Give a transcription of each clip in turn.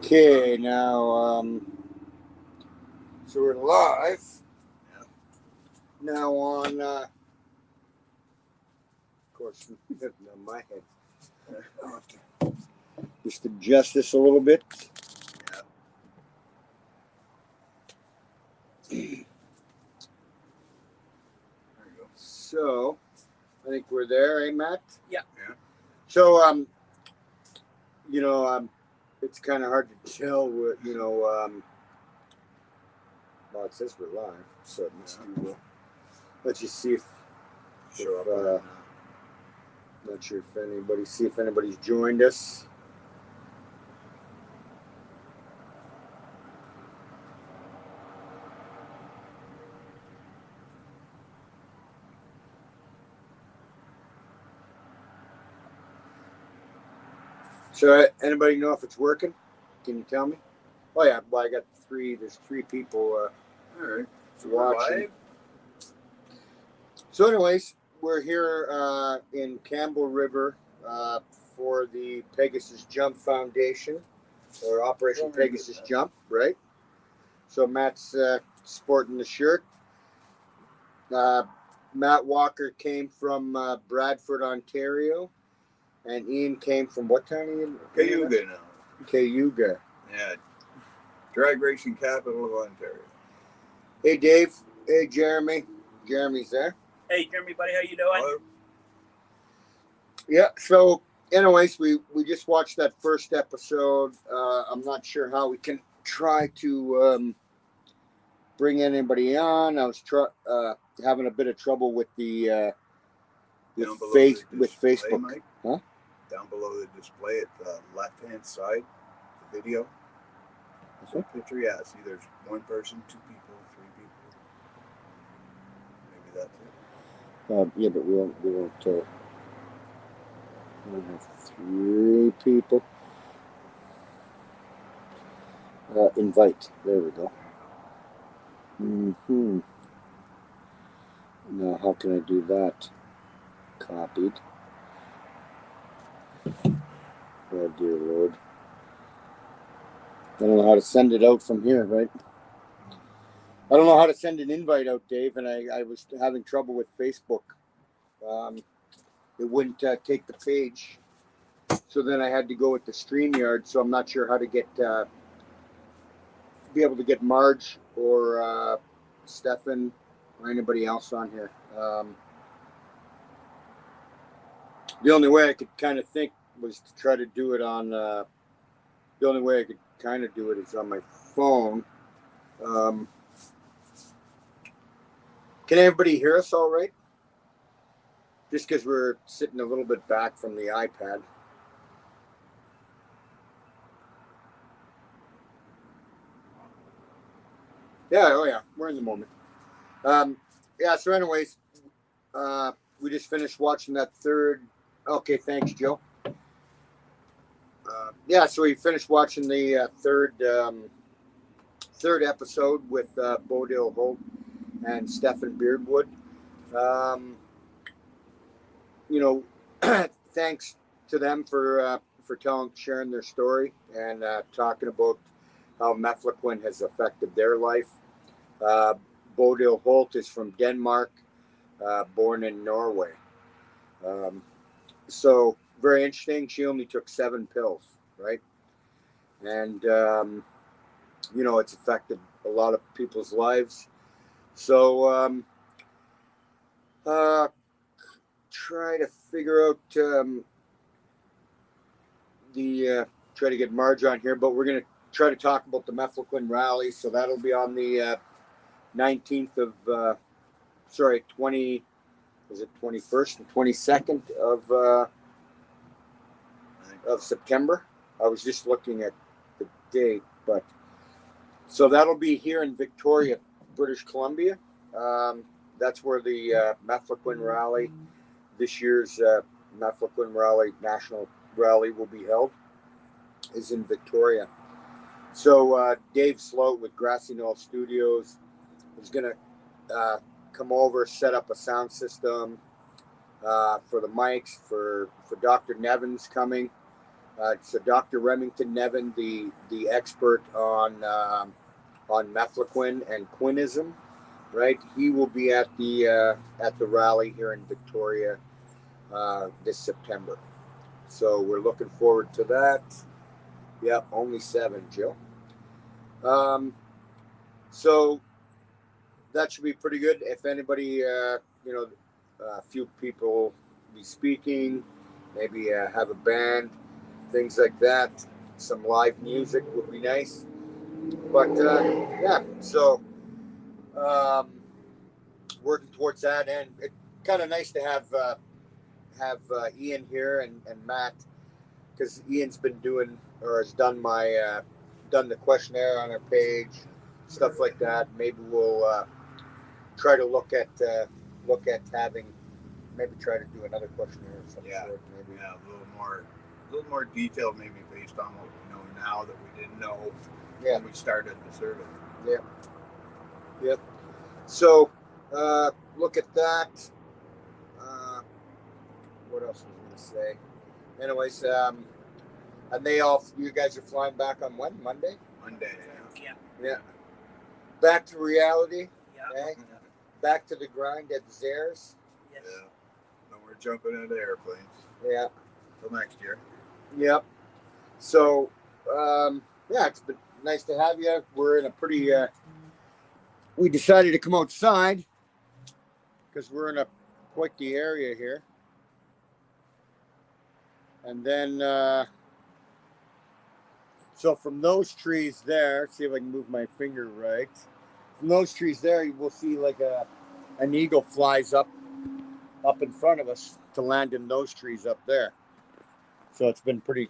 Okay, now, so we're live. Yeah. Now on, of course, on my head. I'll have to just adjust this a little bit. Yeah. There you go. So, I think we're there, eh, Matt? Yeah. Yeah. So, it's kind of hard to tell what, well, it says we're live, so it must be, let's just see if, Show up. not sure if anybody's joined us. So, anybody know if it's working? Can you tell me? Oh yeah, well I got three. There's three people All right. So watching. we're live. So, anyways, we're here in Campbell River for the Pegasus Jump Foundation, or Operation Pegasus Jump, right? So Matt's sporting the shirt. Matt Walker came from Bradford, Ontario, and Ian came from what town? Ian? Cayuga now. Cayuga. Yeah. Drag racing capital of Ontario. Hey Dave. Hey Jeremy. Jeremy's there. Hey, Jeremy, buddy, how you doing? Hello. Yeah. So, anyways, we just watched that first episode. I'm not sure how we can try to bring anybody on. I was having a bit of trouble with the Down below with the display, Facebook. Mike. Huh? Down below the display at the left-hand side, the video. So picture, yeah. See, there's one person, two people, three people. Maybe that's it. Yeah, but we won't have three people. Invite. There we go. Now, how can I do that? Copied. Oh, dear Lord. I don't know how to send it out from here, right? I don't know how to send an invite out, Dave, and I was having trouble with Facebook. It wouldn't take the page. So then I had to go with the StreamYard, so I'm not sure how to be able to get Marge or Stefan or anybody else on here. The only way I could kind of think was to try to do it on, the only way I could kind of do it is on my phone. Can everybody hear us all right? Just because we're sitting a little bit back from the iPad. Yeah, oh yeah, we're in the moment. Yeah, so anyways, we just finished watching that third. Okay, thanks, Joe. Yeah, so we finished watching the third episode with Bodil, Holt, and Stefan Beardwood. Thanks to them for sharing their story and talking about how mefloquine has affected their life. Bodil Holt is from Denmark, born in Norway. So very interesting. She only took 7 pills, right? And it's affected a lot of people's lives. So try to figure out try to get Marge on here, but we're going to try to talk about the mefloquine rally. So that'll be on the 19th of 21st and 22nd of September. I was just looking at the date, but so that'll be here in Victoria, British Columbia. That's where the mefloquine rally, this year's mefloquine rally, national rally, will be held, is in Victoria. So Dave Sloat with Grassy Knoll Studios is going to come over, set up a sound system for the mics, for Dr. Nevin's coming. So Dr. Remington Nevin, the expert on mefloquine and quinism, right? He will be at the rally here in Victoria this September. So we're looking forward to that. Yep, only 7, Jill. So that should be pretty good. If anybody, a few people be speaking, maybe have a band, things like that. Some live music would be nice. But yeah, so working towards that, and it's kind of nice to have Ian here and Matt, because Ian's been doing or has done done the questionnaire on our page, stuff like that. Maybe we'll try to look at having, maybe try to do another questionnaire of some sort. Maybe a little more detailed, maybe based on what we know now that we didn't know when we started the survey. Yep. So look at that. What else was I going to say? Anyways, and you guys are flying back on when? Monday? Monday. Yeah. Back to reality. Yeah. Okay? Back to the grind at Zares. Yes. Yeah. No more jumping into airplanes. Yeah. Till next year. Yep. So, it's been nice to have you. We're in a pretty. We decided to come outside because we're in quite the area here. And then, so from those trees there, see if I can move my finger right. From those trees there, you will see like an eagle flies up in front of us to land in those trees up there. So that's been pretty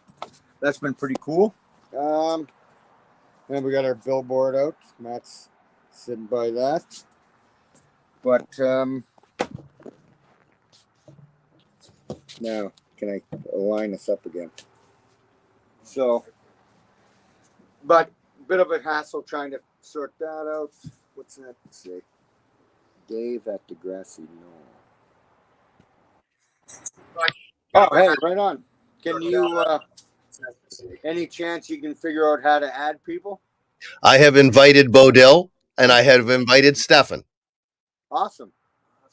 cool. And we got our billboard out. Matt's sitting by that. But now, can I align us up again? So, but a bit of a hassle trying to sort that out. What's that say? Dave at the grassy knoll. Oh, hey, right on. Can you, any chance you can figure out how to add people? I have invited Bodil and I have invited Stefan. Awesome.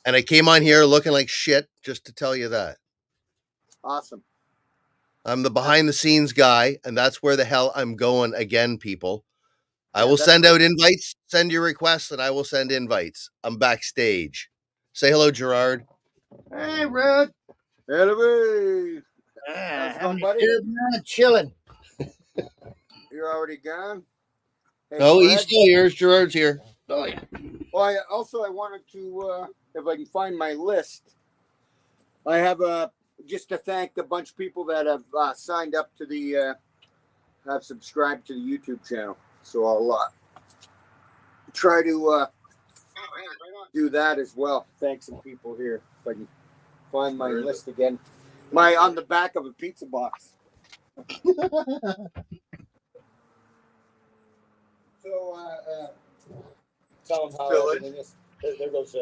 And I came on here looking like shit just to tell you that. Awesome. I'm the behind the scenes guy, and that's where the hell I'm going again, people. I will that's send good. out invites, send your requests, and I will send invites. I'm backstage. Say hello, Gerard. Hey, Rod. Hello. How's it going, buddy? Chilling. You're already gone? Hey, Oh, Fred? he's still here. Gerard's here. Oh, yeah. Well, I wanted to, if I can find my list, I have just to thank a bunch of people that have signed up to have subscribed to the YouTube channel. So I'll try to do that as well. Thank some people here. If I can find my list again. On the back of a pizza box. So, tell them how everything is. There goes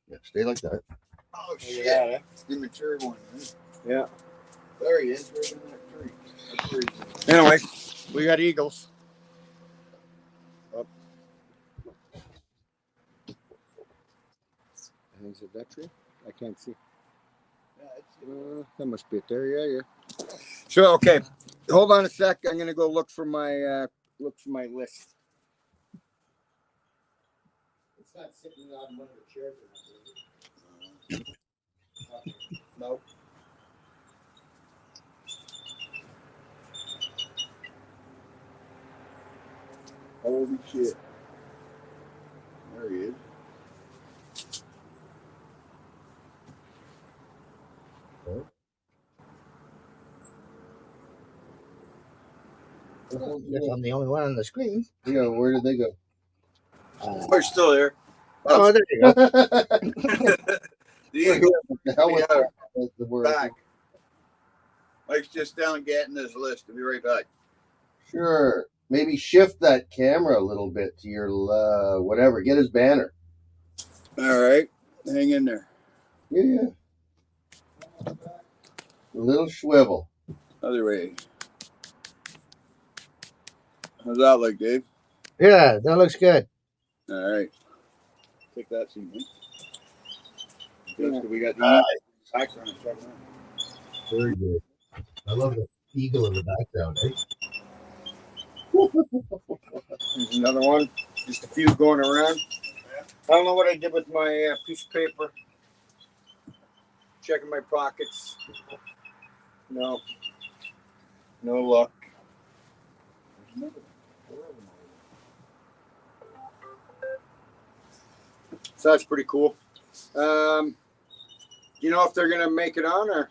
Yeah, stay like that. Oh shit! that, eh? It's the mature one. Yeah. There he is, right in that tree. That's where he's at. Anyways, we got eagles. Up. Is it that tree? I can't see. Yeah, That must be it there. Yeah. So okay, hold on a sec. I'm gonna go look for my list. It's not sitting on one of the chairs. No. Holy shit! There he is. I'm the only one on the screen. Yeah, where did they go? We're still here. Oh, there you go. The eagle The hell was Yeah. the word? back. Mike's just down getting his list. I'll be right back. Sure. Maybe shift that camera a little bit to your whatever. Get his banner. All right, hang in there. Yeah. A little swivel. Other way. How's that look, Dave? Yeah, that looks good. All right. Take that seat, mate. Yeah. We got the background. Very good. I love the eagle in the background, eh? Here's another one. Just a few going around. I don't know what I did with my piece of paper. Checking my pockets. No luck. So that's pretty cool. Do you know if they're gonna make it on or?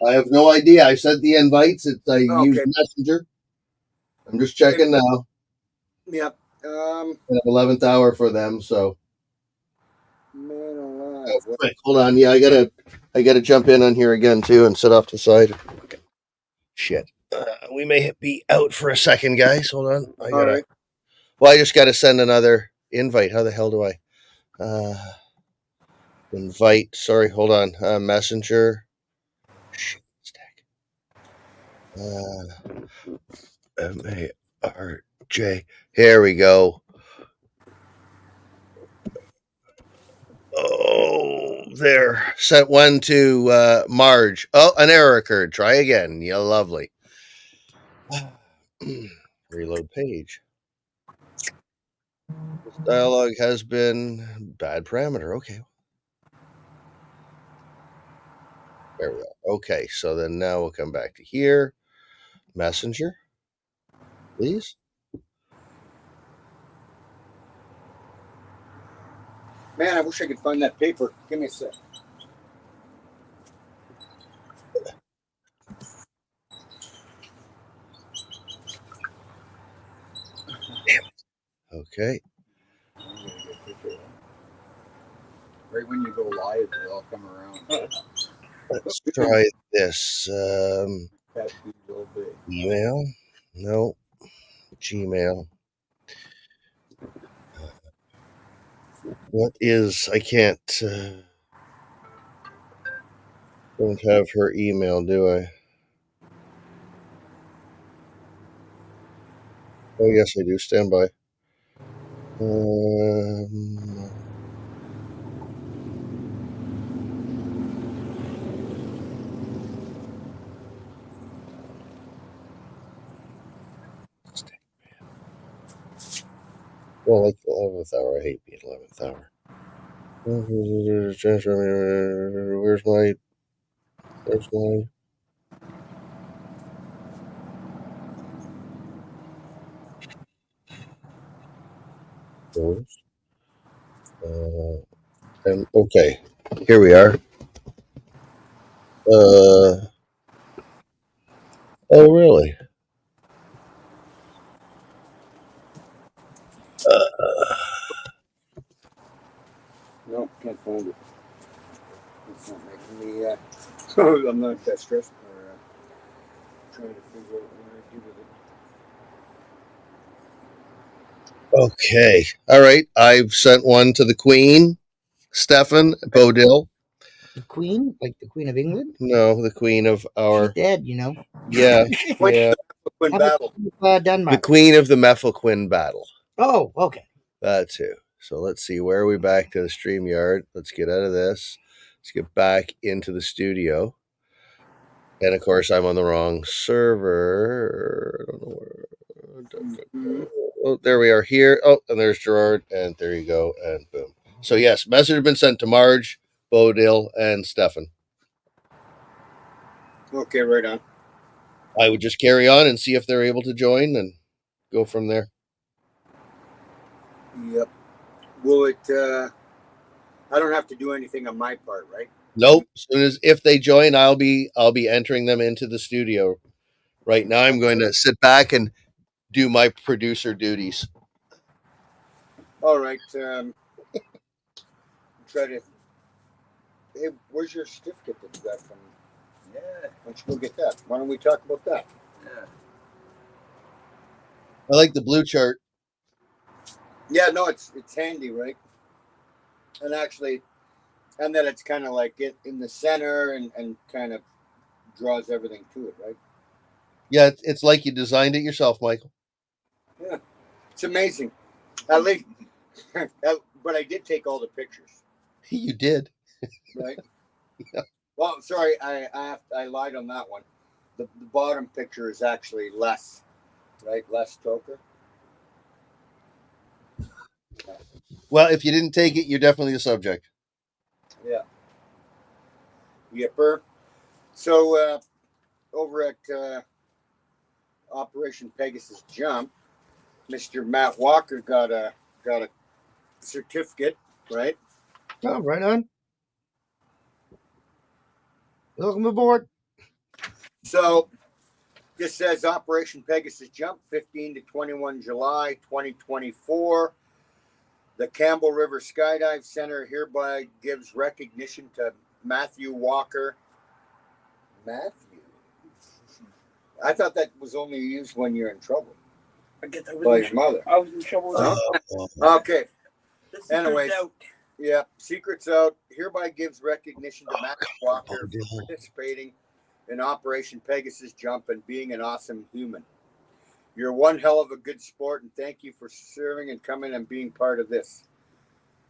I have no idea. I sent the invites. I used Okay. Messenger. I'm just checking now. Yep. And 11th hour for them, so. Man alive. Oh, quick, hold on. Yeah, I gotta jump in on here again too and sit off the side. Shit. We may be out for a second, guys. Hold on. All right. Well, I just gotta send another invite. How the hell do I invite? Sorry, hold on. Messenger. Shit, stack. MARJ. Here we go. Oh, there. Sent one to Marge. Oh, an error occurred. Try again. Yeah, lovely. Reload page. This dialogue has been bad parameter. Okay. There we go. Okay, so then now we'll come back to here. Messenger, please. Man, I wish I could find that paper. Give me a sec. Okay. Right when you go live, they all come around. Let's try this. That's a little bit. Email. No. Gmail. What is? I can't. Don't have her email, do I? Oh, yes, I do. Stand by. Well, like the 11th hour. I hate the 11th hour. Where's my doors? And okay, here we are. Oh, really? No, can't find it. It's not making me. I'm not that stressed. Or trying to figure out what I do with it. Okay. All right. I've sent one to the Queen, Stefan Bodil. The Queen, like the Queen of England. No, the Queen of our. She's dead, you know. Yeah. Wait, Yeah. When How battle. about, The Denmark. Queen of the Mephalquin battle. Oh, okay. That too. So let's see. Where are we back to the StreamYard? Let's get out of this. Let's get back into the studio. And of course, I'm on the wrong server. I don't know where. Oh, there we are here. Oh, and there's Gerard. And there you go. And boom. So, yes, message has been sent to Marge, Bodil, and Stefan. Okay, right on. I would just carry on and see if they're able to join and go from there. Yep. Will it? I don't have to do anything on my part, right? Nope. As soon as if they join, I'll be entering them into the studio. Right now, I'm going to sit back and do my producer duties. All right. Try to. Hey, where's your certificate that you got from? Yeah. Why don't you go get that? Why don't we talk about that? Yeah. I like the blue chart. Yeah, no, it's handy, right? And actually, and that it's kind of like in the center and kind of draws everything to it, right? Yeah, it's like you designed it yourself, Michael. Yeah, it's amazing. At least, but I did take all the pictures, You did. right? Yeah. Well, sorry, I lied on that one. The bottom picture is actually less, right? Less Toker. Well, if you didn't take it, you're definitely the subject. Yeah. Yipper. So over at Operation Pegasus Jump, Mr. Matt Walker got a certificate, right? Oh, right on. Welcome aboard. So this says Operation Pegasus Jump, 15 to 21 July 2024. The Campbell River Skydive Center hereby gives recognition to Matthew Walker. Matthew? I thought that was only used when you're in trouble. I guess I By was, your mother. I was in trouble with that. Okay. The secret's Anyways. out. Yeah. Secrets out. Hereby gives recognition to Matthew Walker for participating in Operation Pegasus Jump and being an awesome human. You're one hell of a good sport, and thank you for serving and coming and being part of this.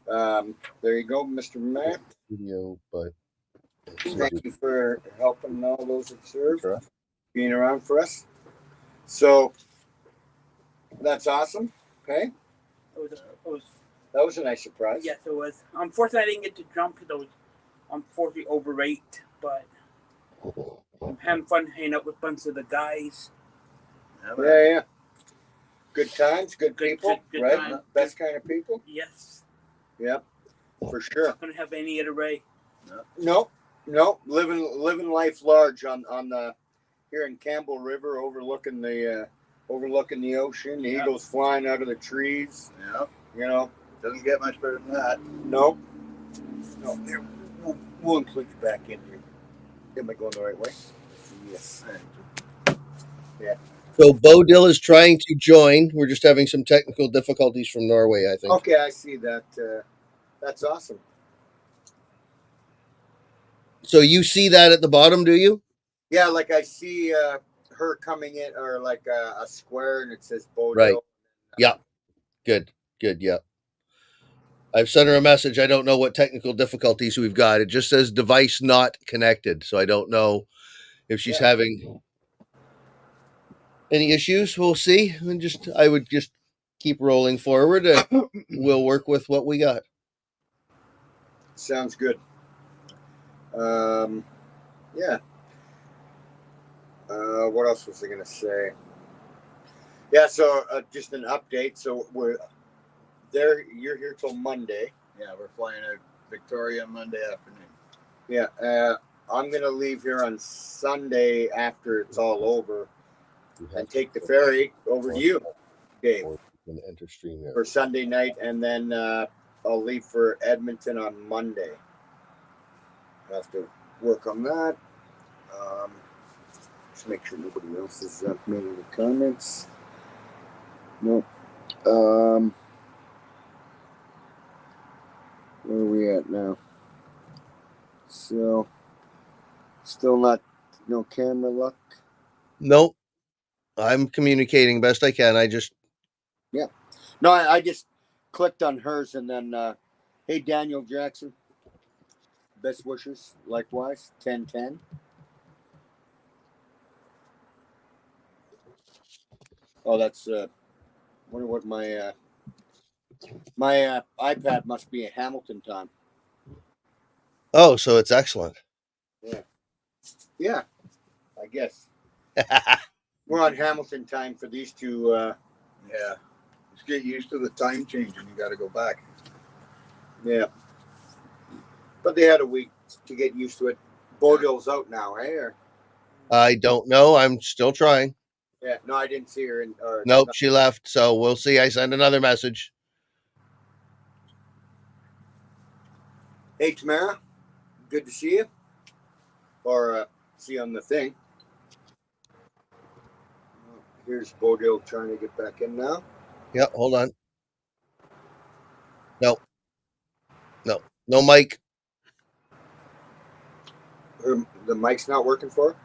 There you go, Mr. Matt. Video, but Thank you for helping all those that serve, Sure. being around for us. So that's awesome. Okay, that was a nice surprise. Yes, it was. Unfortunately, I didn't get to jump because I was unfortunately overweight, but I'm having fun hanging out with a bunch of the guys. Yeah. Good times, good people, good right? times. Best kind of people. Yes. Yep, for sure. Not going to have any other way. No, living life large on the here in Campbell River, overlooking the ocean. The eagles flying out of the trees. Yeah. You know, Doesn't get much better than that. no. There, we'll include you back in here. Am I going the right way? Yes. So Bodil is trying to join. We're just having some technical difficulties from Norway, I think. Okay, I see that. That's awesome. So you see that at the bottom, do you? Yeah, like I see her coming in, or like a square, and it says Bodil. Right. Yeah. Good. Yeah. I've sent her a message. I don't know what technical difficulties we've got. It just says device not connected. So I don't know if she's having any issues. We'll see. I would just keep rolling forward and we'll work with what we got. Sounds good. Yeah. What else was I gonna say? Yeah. So just an update. So we're there. You're here till Monday. Yeah, we're flying out Victoria Monday afternoon. Yeah. I'm gonna leave here on Sunday after it's all over, and take the ferry over to you, Dave, Enter stream for Sunday night, and then I'll leave for Edmonton on Monday. I have to work on that. Just make sure nobody else has made any comments. Nope. Where are we at now? So, still no camera luck. Nope. I'm communicating best I can. No, I just clicked on hers and then, hey, Daniel Jackson. Best wishes, likewise. 10-10. Oh, that's wonder what my iPad must be at Hamilton time. Oh, so it's excellent. Yeah, I guess we're on Hamilton time for these two. Yeah. Just get used to the time change and you got to go back. Yeah, but they had a week to get used to it. Bodil's out now, eh? Or, I don't know. I'm still trying. yeah, no, I didn't see her. Nope, she left. So we'll see. I send another message. Hey, Tamara, good to see you. Or see you on the thing. Here's Bodil trying to get back in now. Yep, hold on. No mic. The mic's not working for her?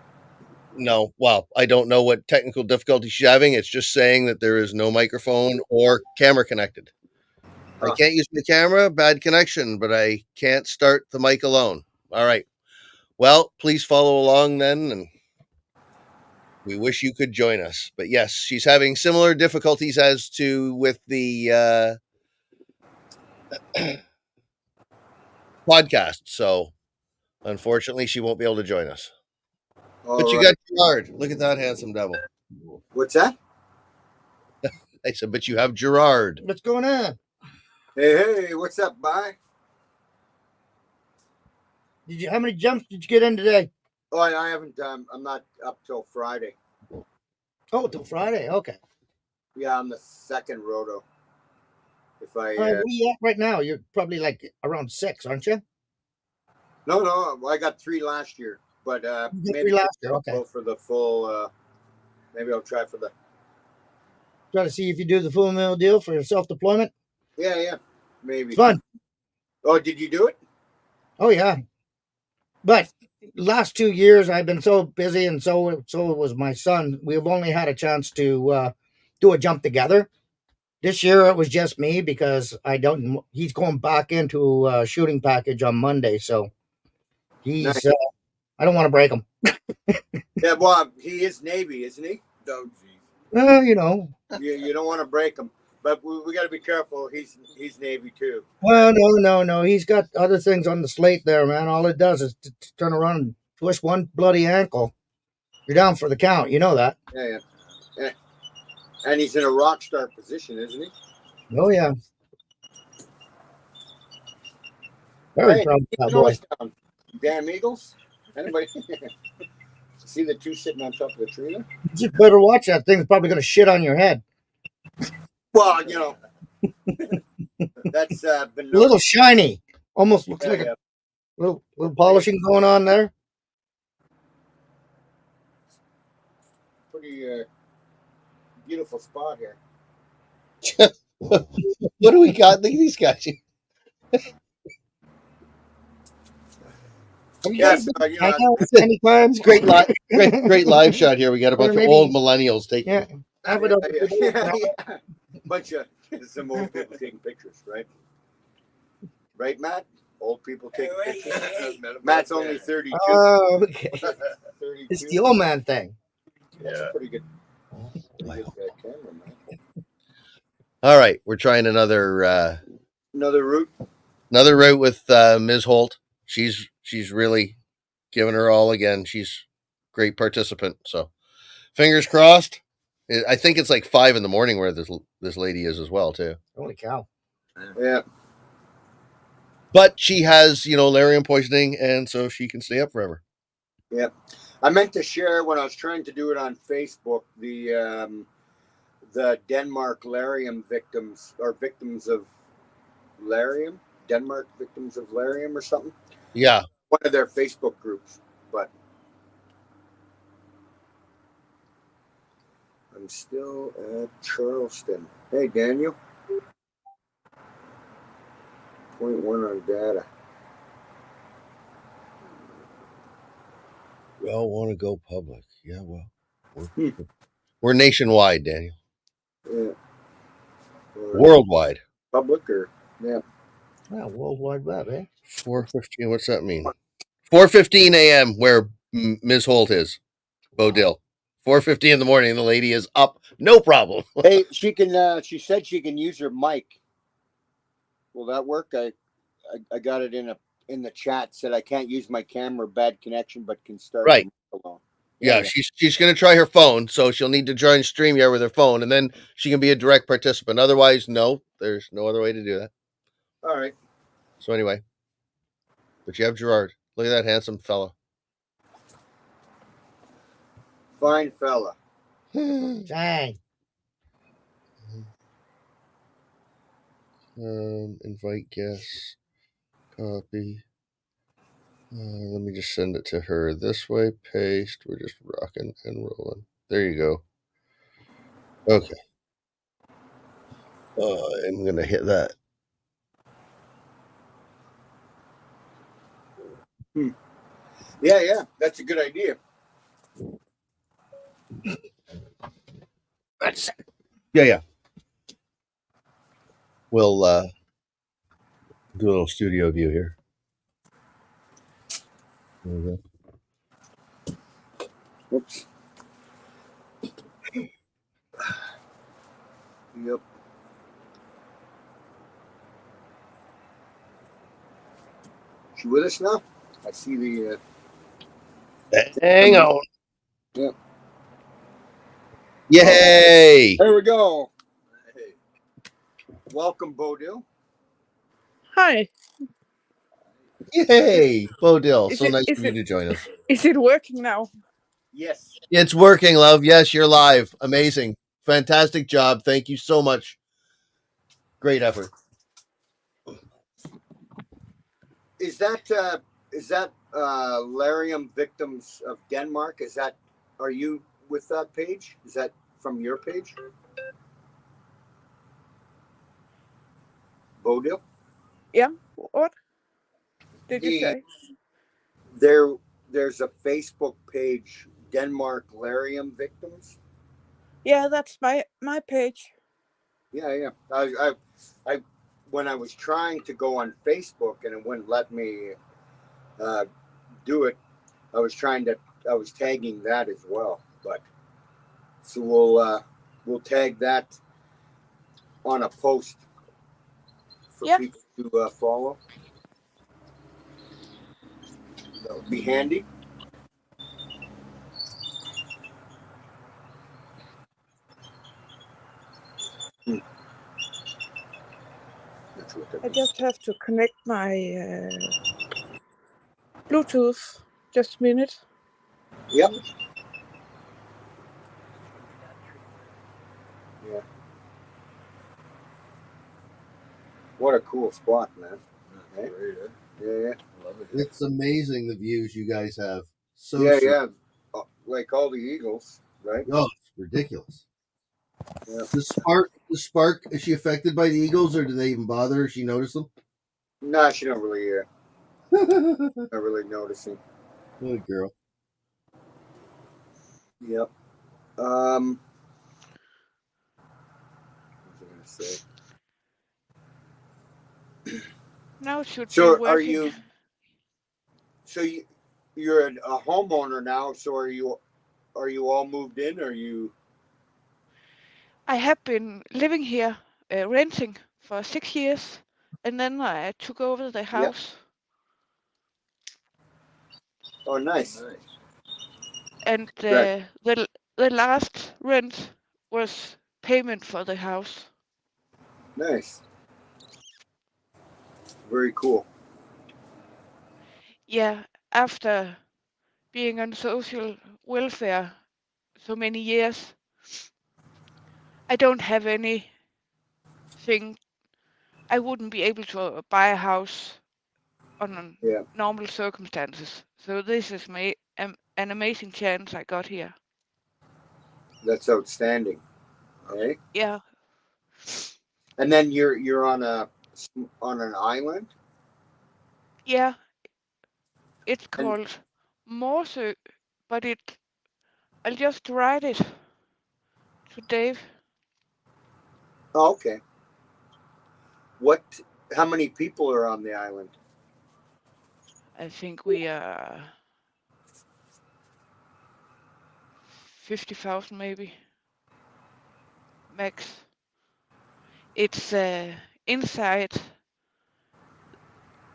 No, well, I don't know what technical difficulty she's having. It's just saying that there is no microphone or camera connected. I Huh. can't use the camera, bad connection, but I can't start the mic alone. All right. Well, please follow along then, and we wish you could join us. But yes, she's having similar difficulties as to with the podcast. So unfortunately, she won't be able to join us. All But you right. got Gerard. Look at that handsome devil. What's that? I said, but you have Gerard. What's going on? Hey, what's up, bye? How many jumps did you get in today? Oh, I haven't. I'm not up till Friday. Oh, till Friday. Okay. Yeah, I'm the second roto. If I All right, where are you at right now? You're probably like around 6, aren't you? no, I got 3 last year, but You got maybe 3 last year. I'll Okay. go for the full. Maybe I'll try for the. Try to see if you do the full mill deal for self-deployment. Yeah, maybe. It's fun. Oh, did you do it? Oh yeah. But last 2 years I've been so busy, and so was my son. We've only had a chance to do a jump together. This year it was just me because he's going back into a shooting package on Monday, so he's Nice. I don't want to break him. Yeah, well, he is Navy, isn't he? Oh, geez. You know. You don't want to break him, but we got to be careful. He's Navy too. Well, no. He's got other things on the slate there, man. All it does is turn around and twist one bloody ankle. You're down for the count. You know that. Yeah. And he's in a rock star position, isn't he? Oh yeah. Very Hey, proud of keep that the boy. noise down. Damn Eagles. Anybody see the 2 sitting on top of the tree there? You just better watch that thing's probably going to shit on your head. Well, that's been A little shiny. Almost looks like yeah. a little polishing going on there. Pretty beautiful spot here. What do we got? Look at these guys. Have you Yes, guys been hanging out many times? Great live shot here. We got a bunch Or of maybe- old millennials taking. Yeah. Have it up. Yeah. Bunch of some old people taking pictures, right? Right, Matt? Old people taking pictures. Matt's only 32. Oh, okay. 32. It's the old man thing. That's Yeah. a pretty good camera, man. All right, we're trying another Another route. route with Ms. Holt. She's really giving her all again. She's a great participant. So fingers crossed. I think it's like 5 in the morning where this lady is as well too. Holy cow. Yeah. But she has, larium poisoning, and so she can stay up forever. Yeah. I meant to share when I was trying to do it on Facebook the Denmark Larium victims or victims of Larium. Denmark victims of Larium or something. Yeah. One of their Facebook groups, but I'm still at Charleston. Hey, Daniel. 0.1 on data. We all want to go public. Yeah, well, we're nationwide, Daniel. Yeah. Or Worldwide. public or yeah. Wow, World Wide Web, eh? 4:15. What's that mean? 4:15 a.m. where Ms. Holt is. Bodil. 4:50 in the morning. The lady is up. No problem. Hey, she can. She said she can use her mic. Will that work? I got it in the chat. Said I can't use my camera, bad connection, but can start Right. the mic alone. Yeah, she's going to try her phone, so she'll need to join StreamYard with her phone, and then she can be a direct participant. Otherwise, no, there's no other way to do that. All right. So anyway, but you have Gerard. Look at that handsome fella. Fine fella. Dang. Invite guests. Copy. Let me just send it to her this way. Paste. We're just rocking and rolling. There you go. Okay. I'm going to hit that. Yeah, that's a good idea. That's Yeah. We'll do a little studio view here. There we go. Oops. Yep. She with us now? I see the. Hang on. Yep. Yay! There we go. Hey, Welcome, Bodil. Hi. Yay! Bodil, Is so it nice is for you it to join us. is it working now? Yes. It's working, love. Yes, you're live. Amazing. Fantastic job. Thank you so much. Great effort. Is that Larium Victims of Denmark? Are you with that page? Is that from your page? Bodil? Yeah. What did you The say? there's a Facebook page, Denmark Larium Victims. Yeah, that's my page. Yeah. I when I was trying to go on Facebook and it wouldn't let me do it, I was tagging that as well. But so we'll tag that on a post for Yeah. people to follow. That would be handy. That's what that I means. just have to connect my Bluetooth. Just a minute. Yep. Yeah. What a cool spot, man. that's Hey? great, Yeah. I love it. It's amazing the views you guys have. So Yeah. Like all the Eagles, right? Oh, it's ridiculous. Yeah. The spark, is she affected by the Eagles or do they even bother her? She notice them? Nah, she don't really Good not really noticing. girl. Yep. What was I gonna say? Now it should be So working. you're a homeowner now, so are you all moved in, or you? I have been living here, renting for 6 years, and then I took over the house. Oh, nice. Nice. And Right. the last rent was payment for the house. Nice. Very cool. Yeah, after being on social welfare so many years, I don't have anything. I wouldn't be able to buy a house on Yeah, normal circumstances. So this is an amazing chance I got here. that's outstanding. Hey, Yeah, and then you're on an island. yeah. It's And called Morsø, but I'll just write it to Dave. oh, okay. What? How many people are on the island? I think we are 50,000 maybe max. It's inside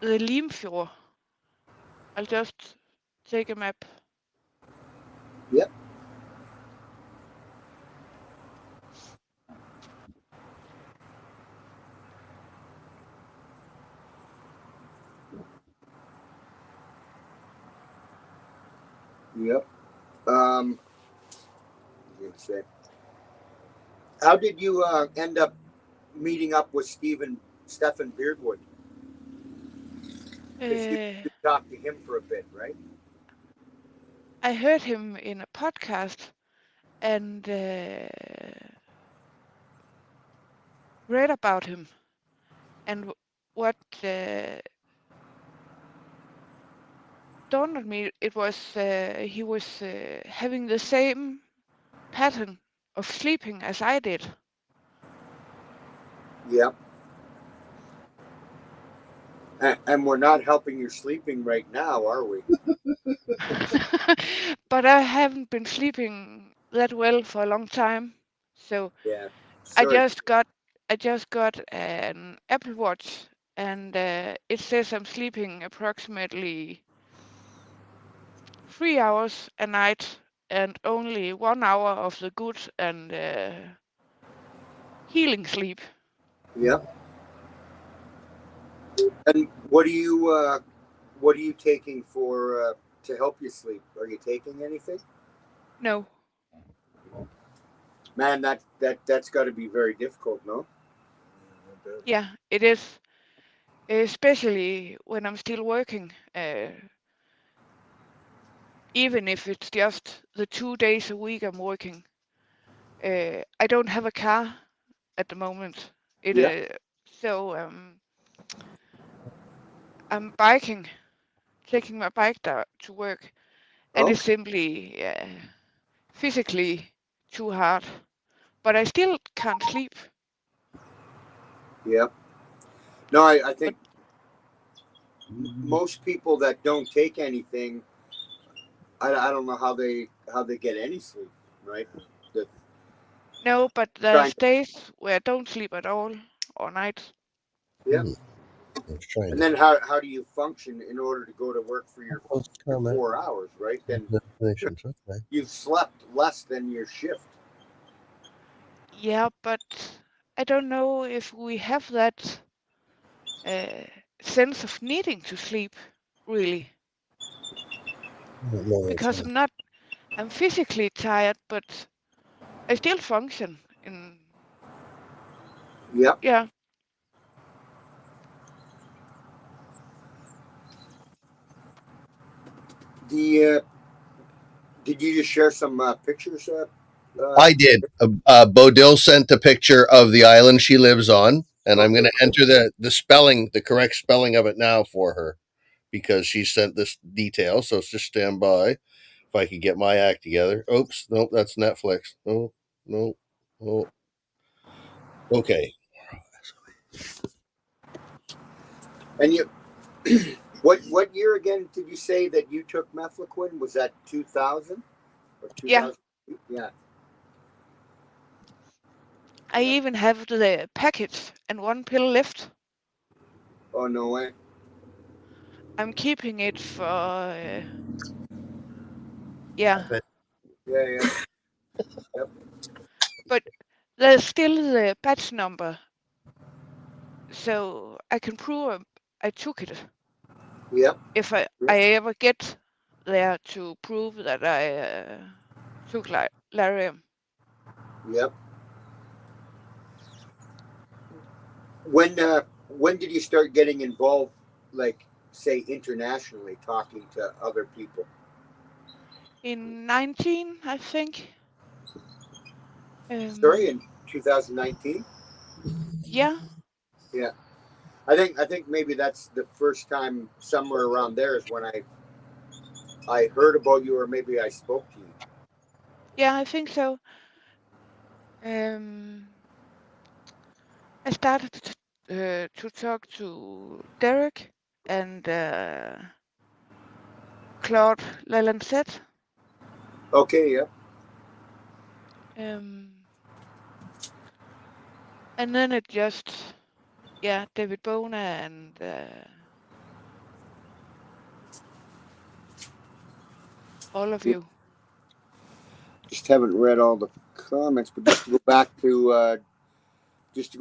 the Limfjord. I'll just take a map. Yep. Yep. I was gonna say, how did you end up meeting up with Stefan Beardwood? Because you talked to him for a bit, right? I heard him in a podcast and read about him and what dawned on me. It was he was having the same pattern of sleeping as I did. Yep. And we're not helping your sleeping right now, are we? But I haven't been sleeping that well for a long time. So Yeah. I Sorry. just got an Apple Watch, and it says I'm sleeping approximately 3 hours a night, and only 1 hour of the good and healing sleep. Yep. And what are you taking for to help you sleep? Are you taking anything? No. Man, that's got to be very difficult, no? Yeah, it is. Especially when I'm still working. Even if it's just the 2 days a week I'm working. I don't have a car at the moment. Yeah. So I'm biking, taking my bike to work, and Oh, it's simply physically too hard. But I still can't sleep. yeah. No, I But think most people that don't take anything, I don't know how they get any sleep, right? The, no, but trying, there's days where I don't sleep at all, or nights. yeah. I'm trying And to then how do you function in order to go to work for your post comment 4 hours, right? Then notifications. Okay. you've slept less than your shift. Yeah, but I don't know if we have that uh, sense of needing to sleep, really. I don't know what's Because I'm physically tired, but I still function in, Yep. yeah. The did you just share some pictures? I did. Bodil sent a picture of the island she lives on, and I'm going Okay. to enter the spelling, the correct spelling of it now for her because she sent this detail. So just stand by if I could get my act together. Oops, nope, that's Netflix. No, no, no. Okay. And you, what year again did you say that you took mefloquine? Was that 2000 or Yeah, 2000? Yeah. I Yeah. even have the packet and one pill left. Oh no way. I'm keeping it for, yeah. Yeah, yeah. Yep. But there's still the batch number, so I can prove I took it. Yep. If I Yep. ever get there to prove that I took Lariam. Yep. When did you start getting involved, like say internationally, talking to other people? In 19, I think. Sorry, Um, in 2019. yeah, Yeah. I think maybe that's the first time somewhere around there is when I heard about you or maybe I spoke to you. yeah, I think so. Um, I started to talk to Derek and Claude Lalancette. Okay. Yeah. Um, and then it just, yeah, David Bona and all of you. Just haven't read all the comments, but just to go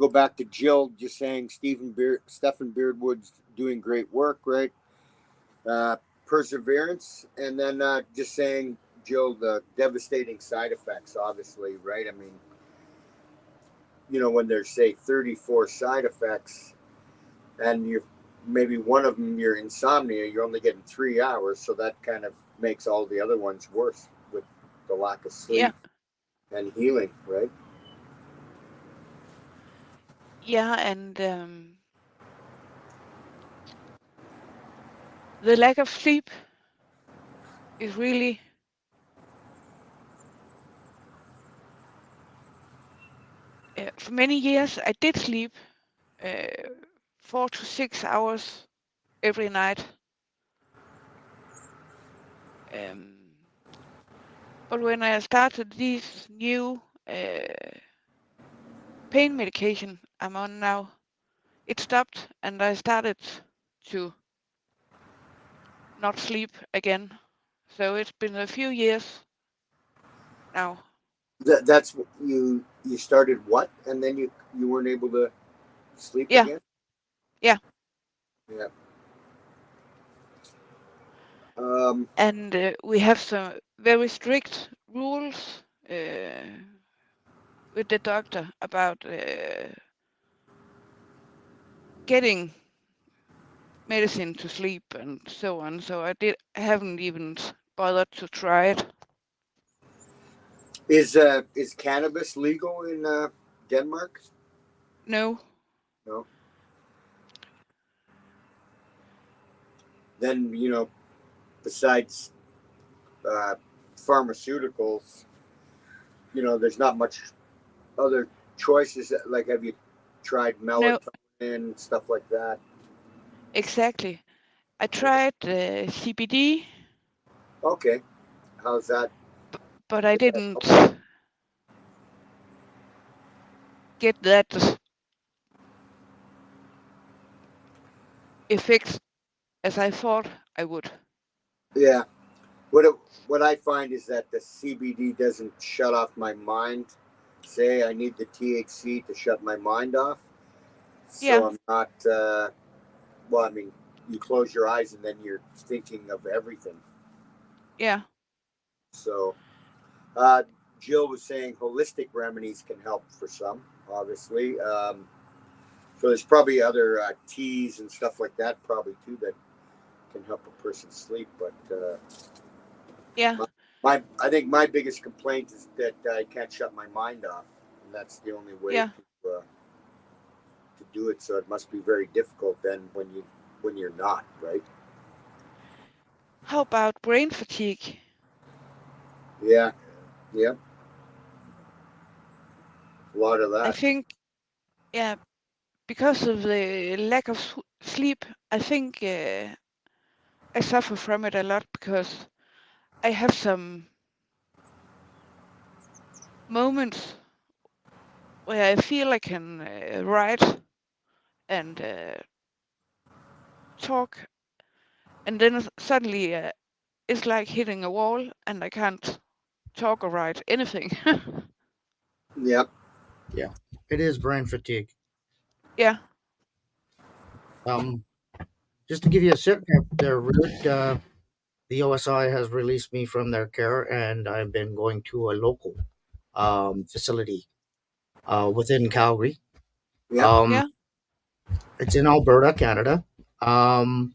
back to Jill, just saying Stephen Beardwood's doing great work, right? Uh, Perseverance, and then just saying Jill the devastating side effects, obviously, right? I mean, when there's say 34 side effects, and you maybe one of them your insomnia, you're only getting 3 hours, so that kind of makes all the other ones worse with the lack of Yeah, sleep and healing, right? yeah, and the lack of sleep is really For many years, I did sleep 4 to 6 hours every night. But when I started these new pain medication I'm on now, it stopped and I started to not sleep again. So it's been a few years now. That's you started what, and then you weren't able to sleep Yeah. again. Yeah. Yeah. And we have some very strict rules with the doctor about getting medicine to sleep and so on. So I haven't even bothered to try it. Is cannabis legal in Denmark? No. No. Then besides pharmaceuticals, there's not much other choices. Like, have you tried No, melatonin, stuff like that? exactly. I tried CBD, Okay, how's that? but I Did that didn't help? get that effect as I thought I would. Yeah. What I find is that the CBD doesn't shut off my mind. Say I need the THC to shut my mind off, so Yeah, I'm not. Well, I mean, you close your eyes and then you're thinking of everything. yeah, So, Jill was saying holistic remedies can help for some, obviously. So there's probably other teas and stuff like that, probably too, that can help a person sleep. But yeah, I think my biggest complaint is that I can't shut my mind off, and that's the only way yeah. to do it. So it must be very difficult then when you're not, right? How about brain fatigue? Yeah, yeah, a lot of I that. think, yeah, because of the lack of sleep, I think I suffer from it a lot because I have some moments where I feel I can write and talk, and then suddenly it's like hitting a wall and I can't talk or write anything. Yep. Yeah, it is brain fatigue. Yeah, Um, just to give you a sip, they're rude. The OSI has released me from their care, and I've been going to a local facility within Calgary. Yep. Um, yeah, it's in Alberta, Canada. Um,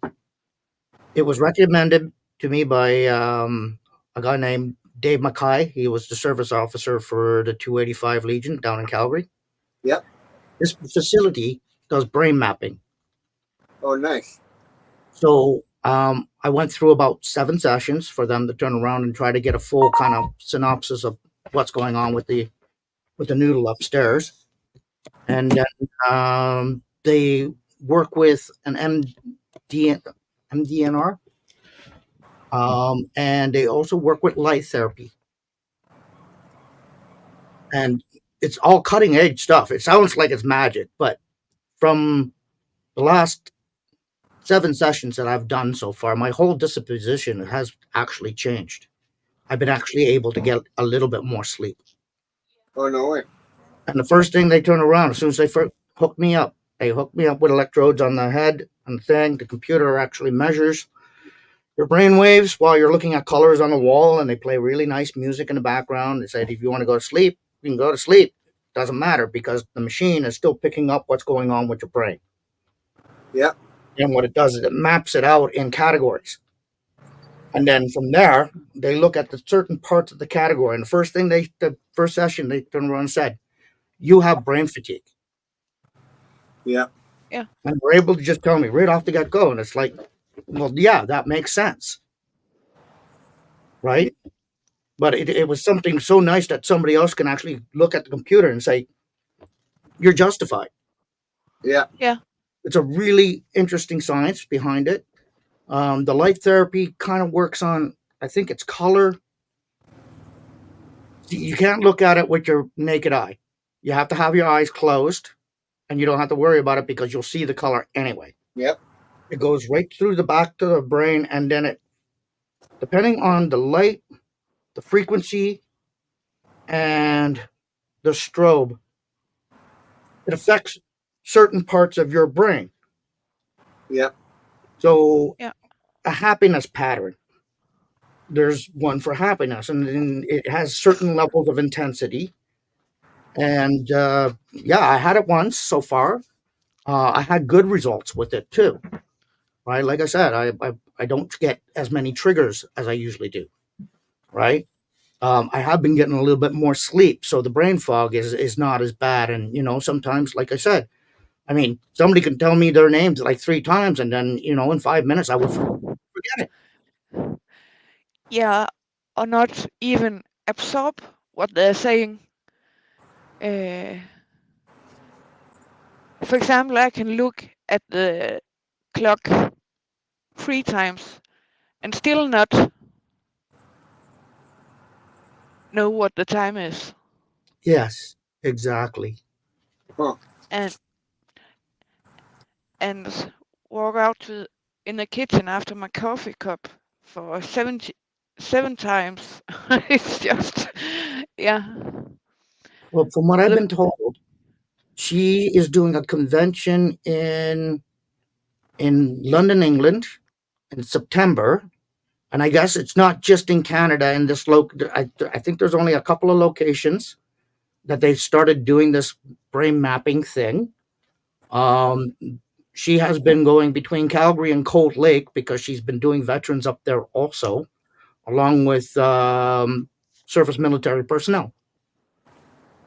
it was recommended to me by a guy named Dave Mackay. He was the service officer for the 285 Legion down in Calgary. Yep. This facility does brain mapping. Oh, nice. So I went through about 7 sessions for them to turn around and try to get a full kind of synopsis of what's going on with the noodle upstairs. And then they work with an MDNR, and they also work with light therapy. And it's all cutting edge stuff. It sounds like it's magic, but from the last 7 sessions that I've done so far, my whole disposition has actually changed. I've been actually able to get a little bit more sleep. Oh, no way. And the first thing they turn around, as soon as they hook me up, they hook me up with electrodes on the head and the thing. The computer actually measures your brain waves while you're looking at colors on the wall, and they play really nice music in the background. They said, if you want to go to sleep, you can go to sleep. Doesn't matter because the machine is still picking up what's going on with your brain. Yep. And what it does is it maps it out in categories. And then from there, they look at the certain parts of the category. And the first session, they turned around and said, you have brain fatigue. Yep. yeah, And we're able to just tell me right off the get go. And it's like, well, yeah, that makes sense. Right. But it was something so nice that somebody else can actually look at the computer and say, you're justified. Yeah. Yeah. It's a really interesting science behind it. The light therapy kind of works on, I think it's color. You can't look at it with your naked eye. You have to have your eyes closed, and you don't have to worry about it because you'll see the color anyway. Yep. It goes right through the back to the brain, and then it, depending on the light, the frequency, and the strobe, it affects certain parts of your brain. Yep. So, Yeah. a happiness pattern. There's one for happiness, and then it has certain levels of intensity. And yeah, I had it once so far. I had good results with it too. Right, like I said, I don't get as many triggers as I usually do. Right, I have been getting a little bit more sleep, so the brain fog is not as bad. And sometimes, like I said, I mean, somebody can tell me their names like 3 times, and then in 5 minutes I would forget it. Yeah, or not even absorb what they're saying. For example, I can look at the clock 3 times and still not know what the time is, Yes, exactly. Huh. and walk out in the kitchen after my coffee cup for 77 times. It's just, yeah. Well, from what I've The, been told, she is doing a convention in London, England, in September. And I guess it's not just in Canada. In this I think there's only a couple of locations that they've started doing this brain mapping thing. Um, she has been going between Calgary and Cold Lake because she's been doing veterans up there also, along with surface military personnel.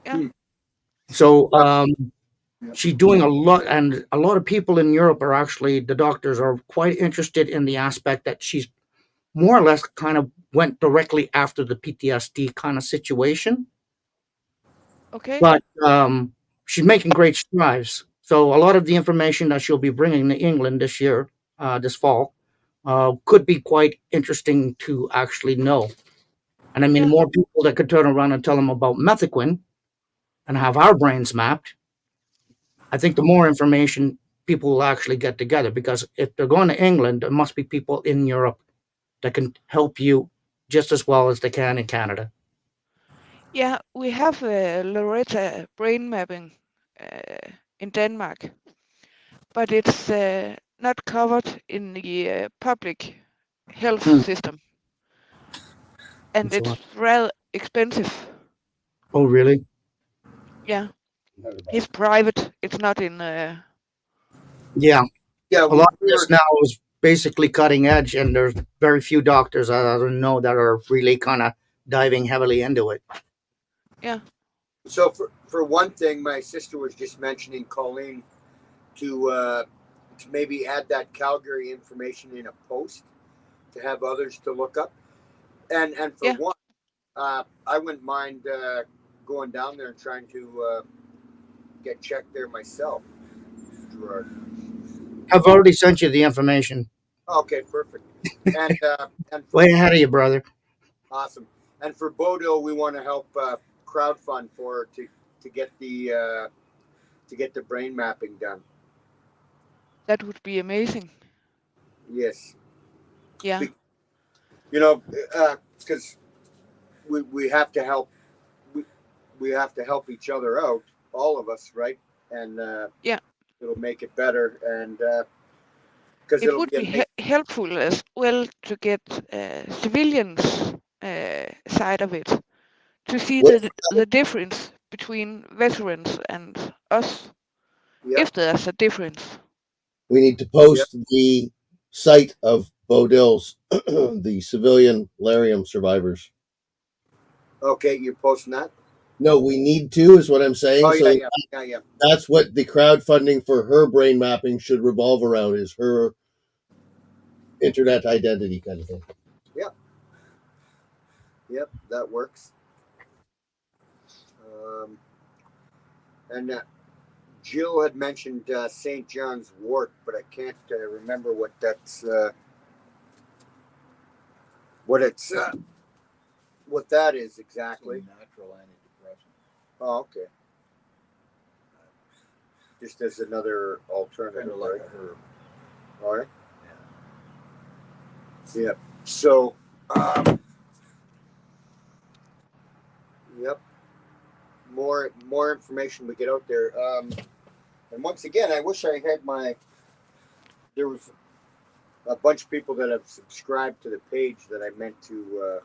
yeah, So Yep. she's doing a lot, and a lot of people in Europe are actually, the doctors are quite interested in the aspect that she's more or less kind of went directly after the PTSD kind of situation, okay, but she's making great strides. So a lot of the information that she'll be bringing to England this year, this fall, could be quite interesting to actually know. And I mean, the yeah, more people that could turn around and tell them about methaquin and have our brains mapped, I think the more information people will actually get together. Because if they're going to England, there must be people in Europe that can help you just as well as they can in Canada. yeah. We have Loretta brain mapping in Denmark, but it's not covered in the public health Hmm. system, and So, it's rather expensive. oh, really? Yeah, it's private. It's not in. Yeah. Yeah. A lot of this now is basically cutting edge, and there's very few doctors I don't know that are really kind of diving heavily into it. Yeah, So for one thing, my sister was just mentioning Colleen to maybe add that Calgary information in a post to have others to look up. And for yeah, one, I wouldn't mind going down there and trying to get checked there myself, Gerard. I've already sent you the information. Okay, perfect. And for, Way ahead of you, brother. awesome. And for Bodil, we want to help crowdfund for her to get the brain mapping done. that would be amazing. Yes. Yeah, Because we have to help we have to help each other out, all of us, right? And yeah. it'll make it better, and because It it'll would be be helpful as well to get civilians' side of it, to see the difference between veterans and us, Yep. if there's a difference. We need to post the site of Bodil's, the civilian Larium survivors. Okay, you're posting that. No, we need to, is what I'm saying. Oh So yeah. that's what the crowdfunding for her brain mapping should revolve around, is her internet identity kind of thing. Yep, that works. And Jill had mentioned St. John's wort, but I can't remember what that's what that is exactly. Natural antidepressant. Oh, okay. Just as another alternative. Kind of like a herb. All right. Yeah. Yep. So, yep. More information we get out there. And once again, I wish I had there was a bunch of people that have subscribed to the page that I meant to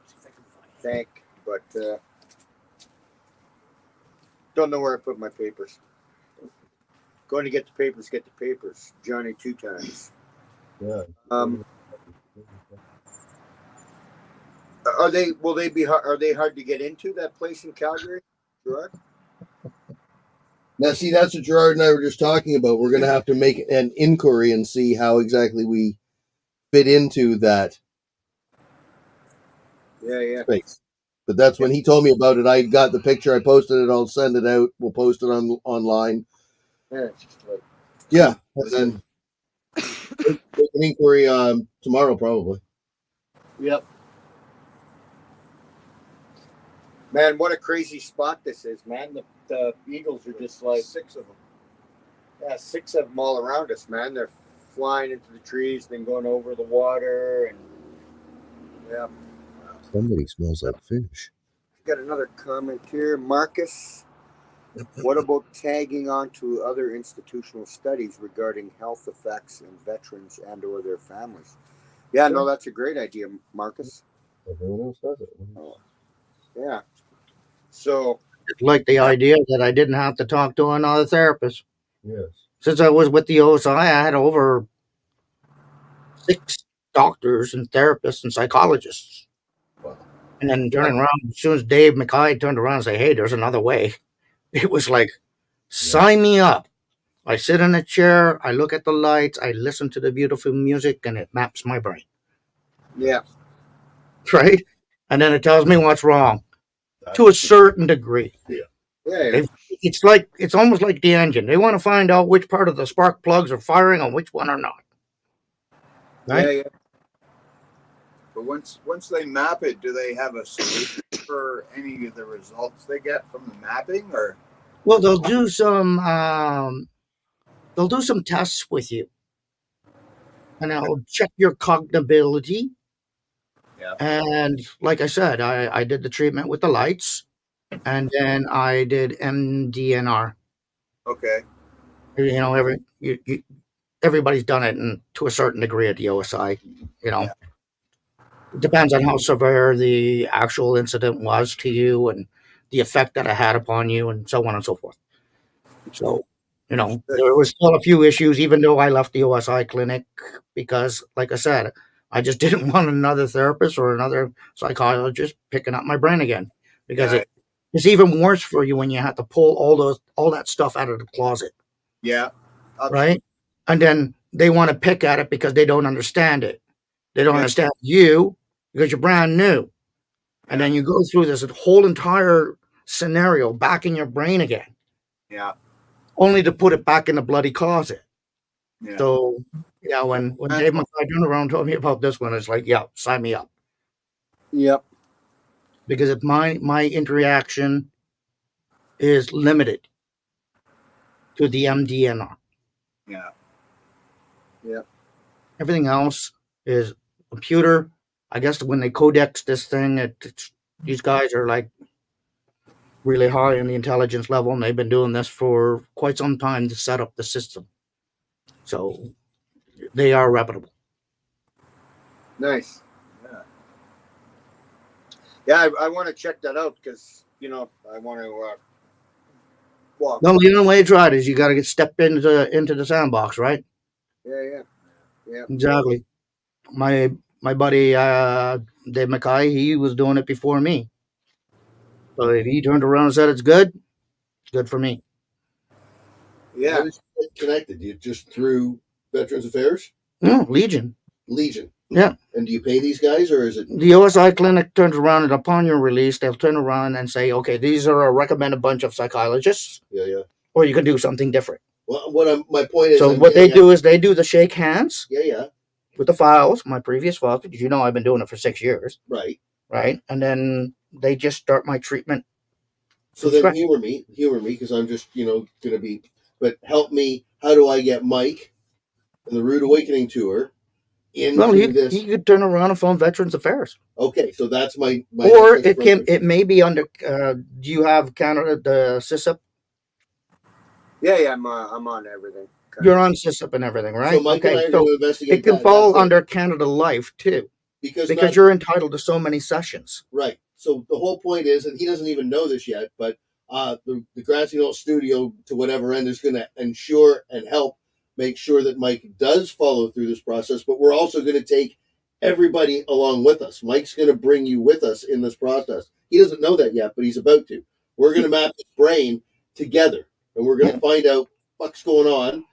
thank, but don't know where I put my papers. Going to get the papers, get the papers. Johnny 2 times. Yeah. Are they hard to get into, that place in Calgary, Gerard? Now, see, that's what Gerard and I were just talking about. We're going to have to make an inquiry and see how exactly we fit into that Yeah. space. But that's when he told me about it. I got the picture. I posted it. I'll send it out. We'll post it online. Yeah, it's just like, Yeah. And then make an inquiry tomorrow, probably. yep. Man, what a crazy spot this is, man. The eagles are just like 6 of them. Yeah, 6 of them all around us, man. They're flying into the trees, then going over the water, and yeah. Somebody smells like fish. Got another comment here, Marcus. What about tagging on to other institutional studies regarding health effects in veterans and/or their families? Yeah, no, that's a great idea, Marcus. Everyone else does it. Yeah. So, Like the idea that I didn't have to talk to another therapist. Yes. Since I was with the OSI, I had over 6 doctors and therapists and psychologists. Wow. And then turning around, as soon as Dave McKay turned around and said, "Hey, there's another way," it was like, sign me up. I sit in a chair, I look at the lights, I listen to the beautiful music, and it maps my brain. yeah. Right? And then it tells me what's wrong to a certain degree. Yeah. It's almost like the engine. They want to find out which part of the spark plugs are firing and which one are not. Right? Yeah. But once they map it, do they have a solution for any of the results they get from the mapping, or? Well, they'll do some tests with you, and they'll check your cognability. Yeah. And like I said, I did the treatment with the lights, and then I did MDNR. Okay. You know, everybody's done it, and to a certain degree at the OSI. You know, it depends on how severe the actual incident was to you, and the effect that it had upon you, and so on and so forth. So, you know, there was still a few issues, even though I left the OSI clinic, because, like I said, I just didn't want another therapist or another psychologist picking up my brain again, because it's even worse for you when you have to pull all that stuff out of the closet. Yeah. Right? And then they want to pick at it because they don't understand it. They don't understand you because you're brand new. And then you go through this whole entire scenario back in your brain again. Yeah. Only to put it back in the bloody closet. Yeah. So, yeah, when Dave McKay turned around and told me about this one, it's like, yeah, sign me up. Yep. Because if my interaction is limited to the MDNR. Yeah. Yeah. Everything else is computer. I guess when they codex this thing, these guys are like really high in the intelligence level, and they've been doing this for quite some time to set up the system. So they are reputable. Nice. Yeah, I want to check that out because, you know, I want to walk. No, the only way to try it is you got to get stepped into the sandbox, right? Yeah. Exactly. My buddy Dave McKay, he was doing it before me. So if he turned around and said it's good for me. Yeah. How did you get connected? You just through Veterans Affairs? No, Legion. Yeah. And do you pay these guys, or is it? The OSI clinic turns around, and upon your release, they'll turn around and say, okay, these are a recommended bunch of psychologists. Yeah. Or you can do something different. Well, my point is, So I'm what they getting do is they do the shake hands yeah, with the files, my previous files, because you know I've been doing it for 6 years, right. right? And then they just start my treatment. So then humor me, because I'm just, going to be, but help me. How do I get Mike and the Rude Awakening tour Well, into this? he could turn around and phone Veterans Affairs, Okay, so that's my or next question. it may be under. Do you have Canada the SISUP? Yeah, I'm on everything. You're on SISUP and everything, right? So Mike and I are going to investigate it can that. fall That's under Canada Life too, because you're entitled to so many sessions. Right. So the whole point is, and he doesn't even know this yet, but the Grassy Knoll Studio, to whatever end, is going to ensure and help make sure that Mike does follow through this process. But we're also going to take everybody along with us. Mike's going to bring you with us in this process. He doesn't know that yet, but he's about to. We're going to map his brain together, and we're going to find out what's going on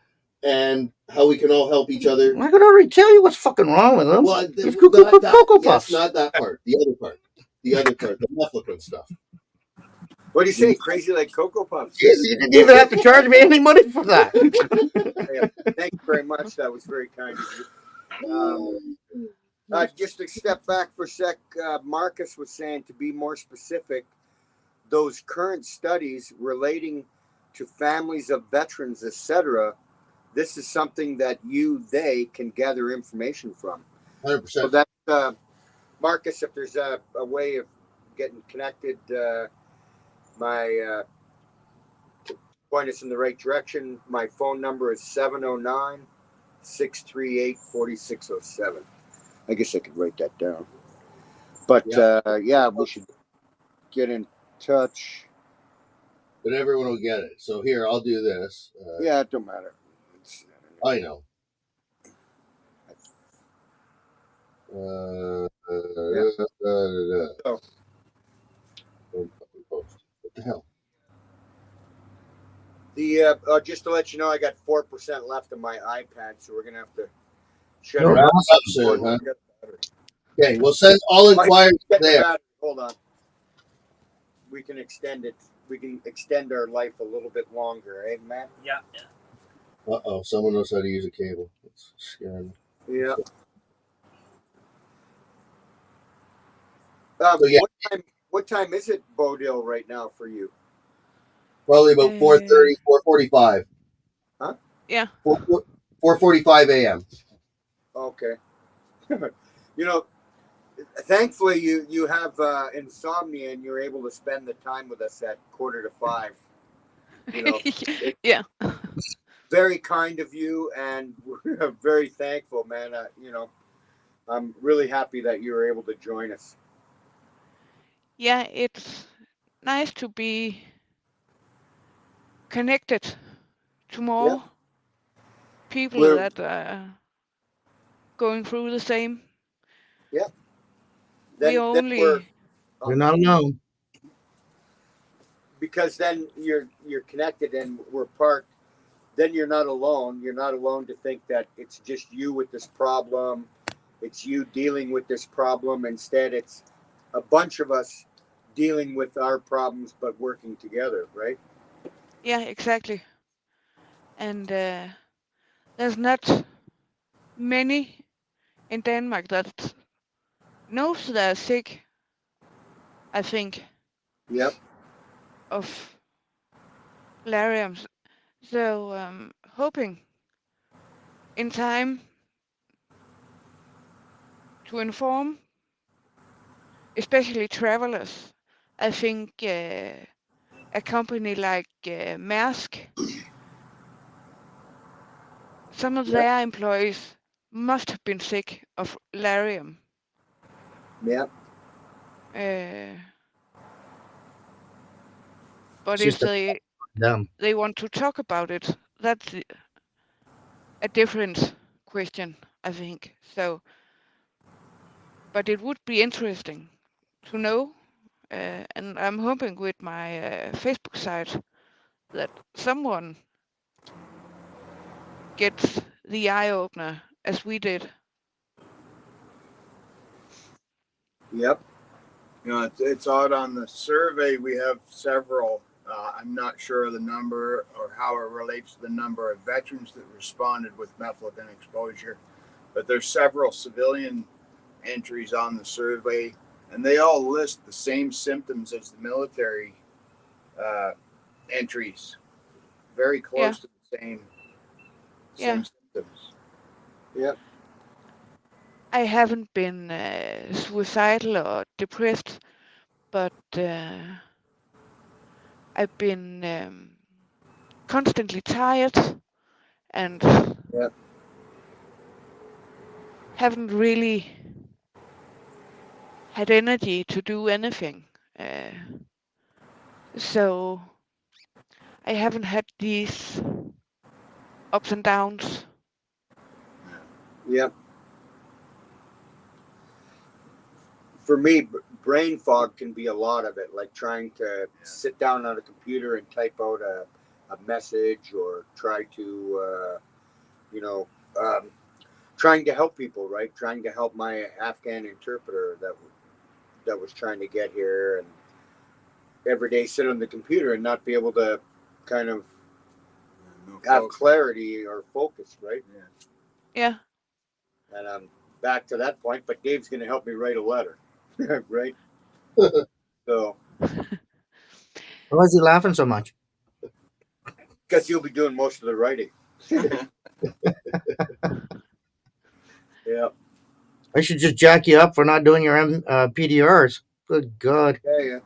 and how we can all help each other. I can already tell you what's fucking wrong with him. Well, He's Cocoa Puffs. Yes, not that part. The other part. The Mefloquine stuff. What do you say? Crazy like Cocoa Puffs. You didn't even have to charge me any money for that. Thank you very much. That was very kind of you. Just to step back for a sec, Marcus was saying, to be more specific, those current studies relating to families of veterans, etc., this is something that they can gather information from. 100%. So that's, Marcus, if there's a way of getting connected, to point us in the right direction, my phone number is 709-638-4607. I guess I could write that down. But we should get in touch. But everyone will get it. So here, I'll do this. It don't matter. I know. What the hell? Just to let you know, I got 4% left on my iPad, so we're gonna have to shut No, it Wrap off up soon, huh? Okay, we'll send all inquiries there. Hold on. We can extend it. We can extend our life a little bit longer, eh, Matt? Yeah. Uh-oh, someone knows how to use a cable. That's scary. Yeah. What time is it, Bodil, right now for you? Probably about 4:30, 4:45. Huh? Yeah. 4:45 a.m. Okay. Thankfully you have insomnia and you're able to spend the time with us at 4:45. Yeah. Very kind of you, and we're very thankful, man. I'm really happy that you were able to join us. Yeah, it's nice to be connected to more people that are going through the same. Yeah. We're not alone. Because then you're connected and we're part. Then you're not alone. You're not alone to think that it's just you with this problem. It's you dealing with this problem. Instead, it's a bunch of us dealing with our problems, but working together, right? Yeah, exactly. And there's not many in Denmark that knows they're sick, I think. Yep. Of Larium. So hoping in time to inform, especially travelers. I think a company like Maersk, some of their employees must have been sick of Larium. Yep. But if they want to talk about it, that's a different question, I think. So, but it would be interesting to know, and I'm hoping with my Facebook site that someone gets the eye opener as we did. Yep. It's odd on the survey. We have several I'm not sure of the number or how it relates to the number of veterans that responded with methylene exposure, but there's several civilian entries on the survey, and they all list the same symptoms as the military entries, very close to the same symptoms. Yep. I haven't been suicidal or depressed, but I've been constantly tired and haven't really had energy to do anything. So I haven't had these ups and downs. Yep. For me, brain fog can be a lot of it, like trying to sit down on a computer and type out a message, or try to, trying to help people, right? Trying to help my Afghan interpreter that was trying to get here, and every day sit on the computer and not be able to kind of have clarity or focus, right? Yeah. And I'm back to that point, but Dave's going to help me write a letter, right? So, why is he laughing so much? Because he'll be doing most of the writing. Yeah. I should just jack you up for not doing your PDRs. Good God. Yeah.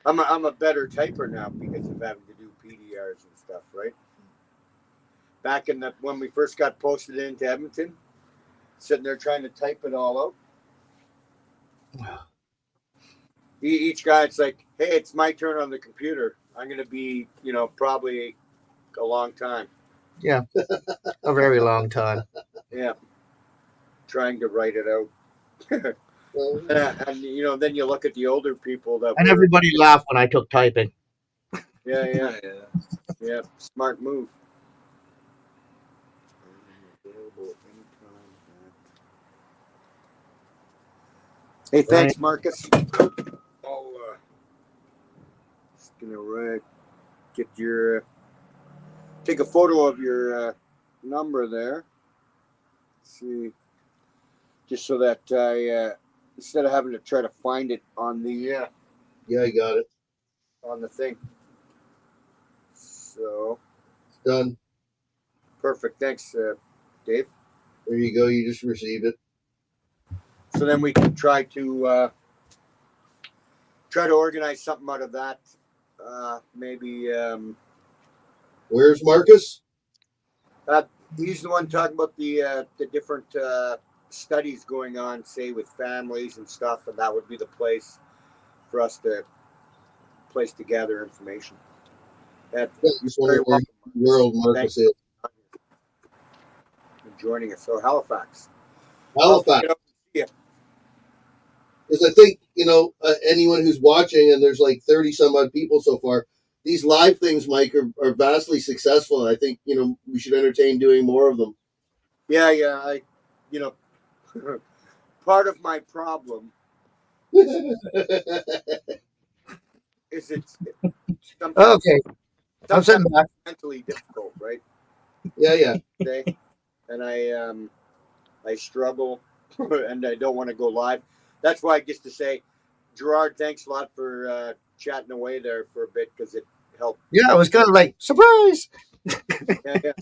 I'm a better typer now because of having to do PDRs and stuff, right? Back in when we first got posted into Edmonton, sitting there trying to type it all out. Each guy, it's like, hey, it's my turn on the computer. I'm going to be, probably a long time. Yeah, a very long time. Yeah, trying to write it out. And then you look at the older people and everybody laughed when I took typing. Yeah. Smart move. Hey, thanks, Marcus. I'll just gonna get your take a photo of your number there. Let's see, just so that I instead of having to try to find it on the yeah, I got it on the thing. So it's done. Perfect. Thanks, Dave. There you go. You just received it. So then we can try to organize something out of that. Maybe. Where's Marcus? He's the one talking about the different studies going on, say with families and stuff, and that would be the place for us to gather information. Just wondering where in the world Marcus is. Joining us. So Halifax. Yeah. Because I think, anyone who's watching, and there's like 30 some odd people so far, these live things, Mike, are vastly successful. And I think, we should entertain doing more of them. Yeah. Part of my problem is it's sometimes, okay. I'm sitting back. Mentally difficult, right? Yeah. Okay. And I struggle and I don't want to go live. That's why I get to say, Gerard, thanks a lot for chatting away there for a bit, because it helped. Yeah, it was kind of like, surprise. Yeah.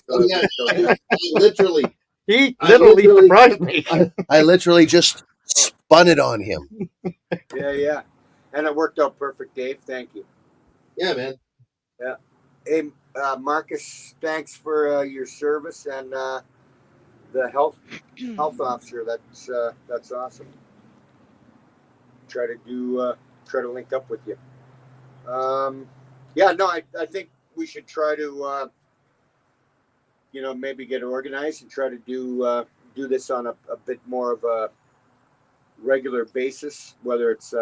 He literally surprised me. I literally just spun it on him. Yeah. And it worked out perfect, Dave. Thank you. Yeah, man. Yeah. Hey, Marcus, thanks for your service and the health officer. That's awesome. Try to link up with you. I think we should try to maybe get organized and try to do this on a bit more of a regular basis, whether it's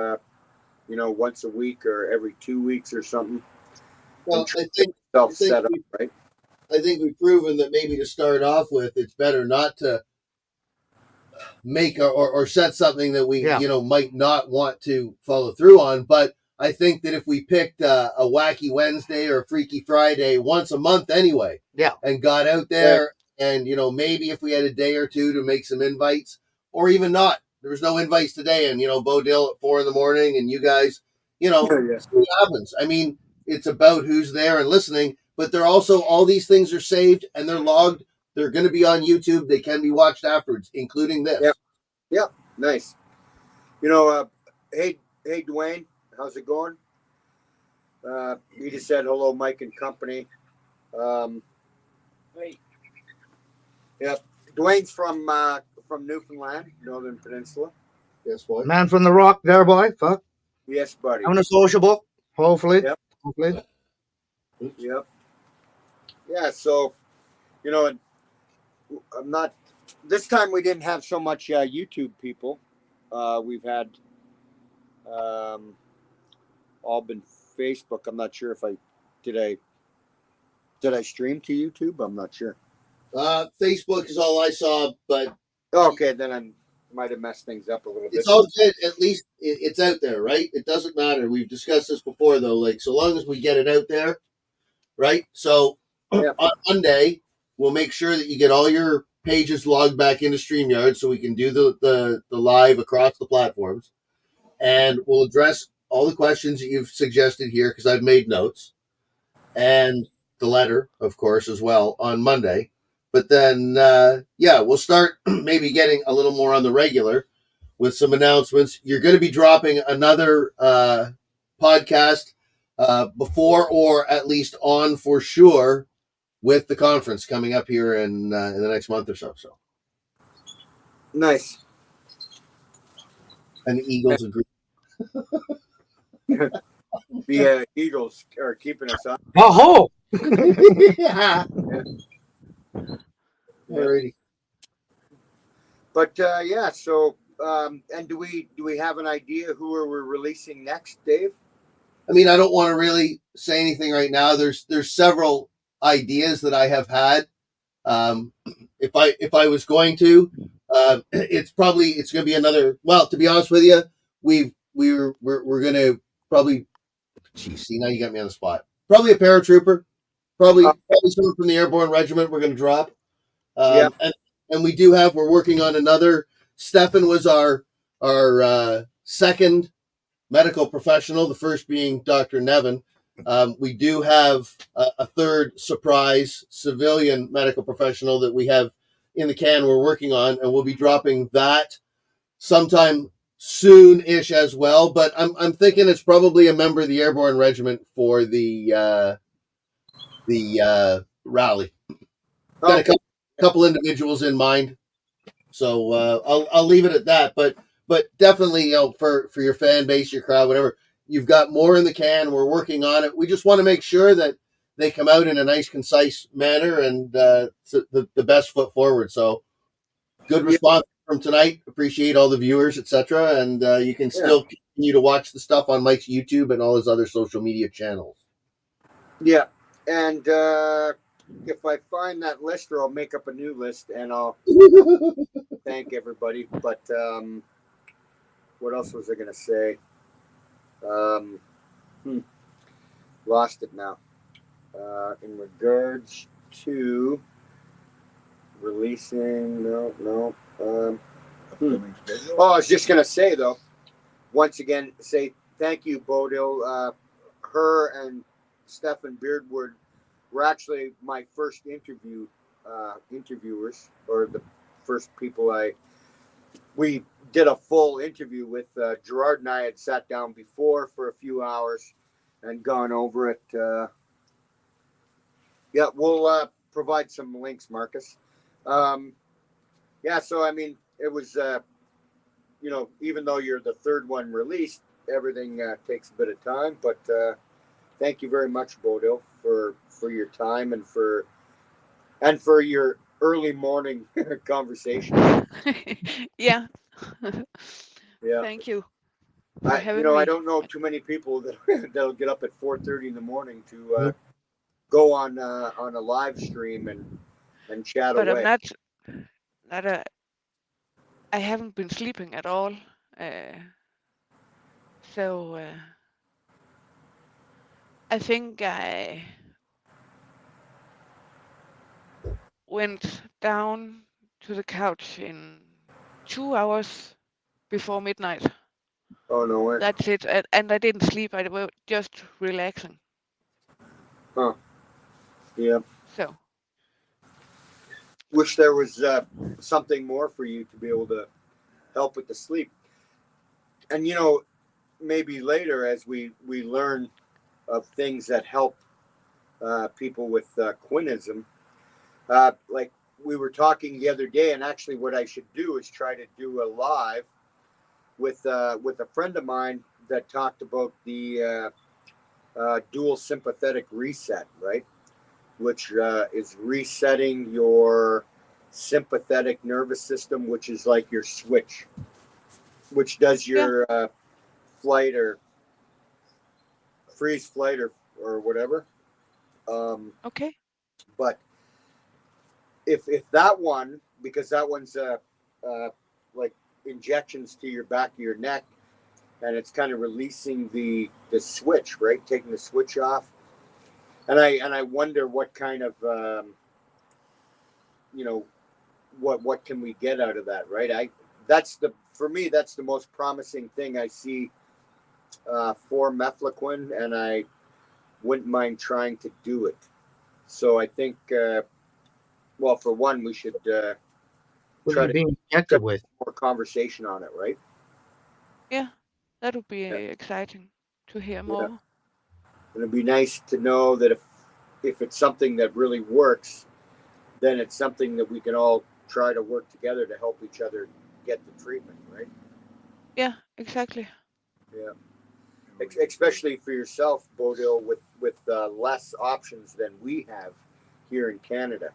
once a week or every 2 weeks or something. Well, I think we've proven that maybe to start off with, it's better not to make or set something that we might not want to follow through on, but I think that if we picked a wacky Wednesday or a freaky Friday once a month anyway, and got out there, and maybe if we had a day or two to make some invites, or even not, there was no invites today, and Bodil at 4 a.m, and you guys, see what happens. I mean, it's about who's there and listening, but they're also, all these things are saved and they're logged. They're going to be on YouTube. They can be watched afterwards, including this. Yep. Nice. Hey, Dwayne, how's it going? He just said hello, Mike and company. Hey. Yeah, Dwayne's from Newfoundland, Northern Peninsula. Yes, boy. Man from the rock there, boy. Fuck. Yes, buddy. Having a sociable, hopefully. Yep. Hopefully. Yep. Yeah, so, I'm not, this time we didn't have so much YouTube people. We've had all been Facebook. I'm not sure if did I stream to YouTube? I'm not sure. Facebook is all I saw, but okay, then I might have messed things up a little bit. It's all good. At least it's out there, right? It doesn't matter. We've discussed this before, though. Like, so long as we get it out there, right? So on Monday, we'll make sure that you get all your pages logged back into StreamYard so we can do the live across the platforms. And we'll address all the questions that you've suggested here because I've made notes. And the letter, of course, as well on Monday. But then, we'll start maybe getting a little more on the regular with some announcements. You're going to be dropping another podcast before, or at least on for sure, with the conference coming up here in the next month or so. So nice. And the Eagles agree. The Eagles are keeping us up. Oh, Yeah. Alrighty. But so and do we have an idea who we're releasing next, Dave? I mean, I don't want to really say anything right now. There's several ideas that I have had. If I was going to, it's going to be another. Well, to be honest with you, we're going to probably. Geez, see, now you got me on the spot. Probably a paratrooper. Probably someone from the Airborne Regiment. We're going to drop. And we're working on another. Stefan was our second medical professional, the first being Dr. Nevin. We do have a third surprise civilian medical professional that we have in the can we're working on, and we'll be dropping that sometime soon-ish as well. But I'm thinking it's probably a member of the Airborne Regiment for the rally. Got a couple individuals in mind, so I'll leave it at that. But definitely, for your fan base, your crowd, whatever, you've got more in the can. We're working on it. We just want to make sure that they come out in a nice, concise manner and the best foot forward. So good response from tonight. Appreciate all the viewers, etc. And you can still continue to watch the stuff on Mike's YouTube and all his other social media channels. Yeah, and if I find that list, or I'll make up a new list and I'll thank everybody. But what else was I going to say? Lost it now. In regards to releasing, no. I was just going to say, though, once again, say thank you, Bodil. Her and Stefan Beardwood were actually my first interviewers, or the first people we did a full interview with. Gerard and I had sat down before for a few hours and gone over it. We'll provide some links, Marcus. So I mean, it was, even though you're the third one released, everything takes a bit of time, but thank you very much, Bodil, for your time and for your early morning conversation. Yeah. Yeah. Thank you. I don't know too many people that'll get up at 4:30 in the morning to go on a live stream and chat but away. I haven't been sleeping at all. So I think I went down to the couch in 2 hours before midnight. Oh no way. That's it. And I didn't sleep. I was just relaxing. Huh. Yeah. So Wish there was something more for you to be able to help with the sleep. And you know, maybe later as we learn of things that help people with quinism, like we were talking the other day, and actually what I should do is try to do a live with a friend of mine that talked about the dual sympathetic reset, right? Which is resetting your sympathetic nervous system, which is like your switch, which does your flight or freeze flight or whatever. okay. But if that one, because that one's like injections to your back of your neck, and it's kind of releasing the switch, right? Taking the switch off. And I wonder what kind of you know, what can we get out of that, right? For me that's the most promising thing I see for mefloquine, and I wouldn't mind trying to do it. So I think well, for one, we should What are try you to being get injected with? more conversation on it, right? Yeah, that would be Yeah. exciting to hear Yeah. more. And it'd be nice to know that if it's something that really works, then it's something that we can all try to work together to help each other get the treatment, right? Yeah, exactly. Yeah. Especially for yourself, Bodil, with less options than we have here in Canada.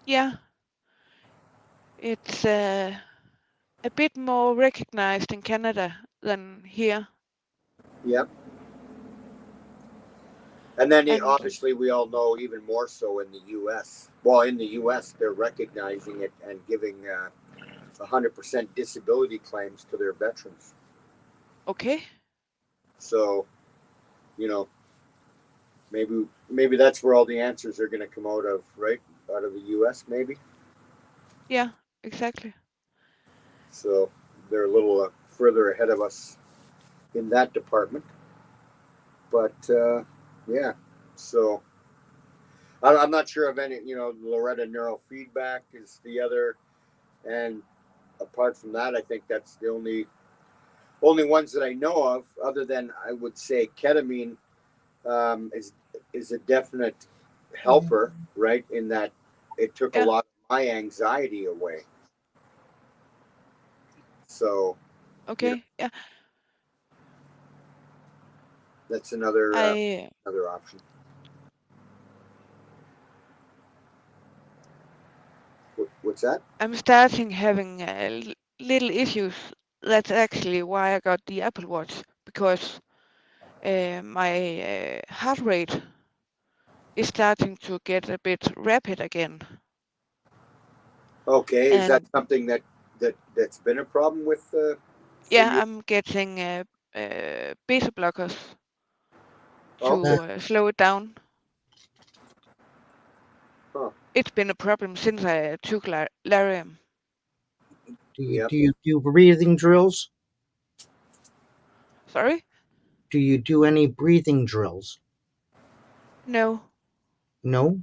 Yeah, it's a bit more recognized in Canada than here. Yep. And then And obviously we all know even more so in the U.S. Well, in the U.S. they're recognizing it and giving 100% disability claims to their veterans. okay. So, you know, maybe that's where all the answers are going to come out of, right? Out of the U.S. maybe. Yeah, exactly. So they're a little further ahead of us in that department. But yeah, so I'm not sure of any. You know, Loretta neurofeedback is the other, and apart from that, I think that's the only ones that I know of. Other than I would say ketamine is a definite helper, right? In that it took a Yeah. lot of my anxiety away. So Okay. Yeah. that's another another option. What's that? I'm starting having little issues. That's actually why I got the Apple Watch, because my heart rate is starting to get a bit rapid again. Okay, is that And something that's been a problem with for yeah, you? I'm getting beta blockers Okay. to slow it down. Huh. It's been a problem since I took Lariam. Do you Yep. do you do breathing drills? Sorry? Do you do any breathing drills? No. No?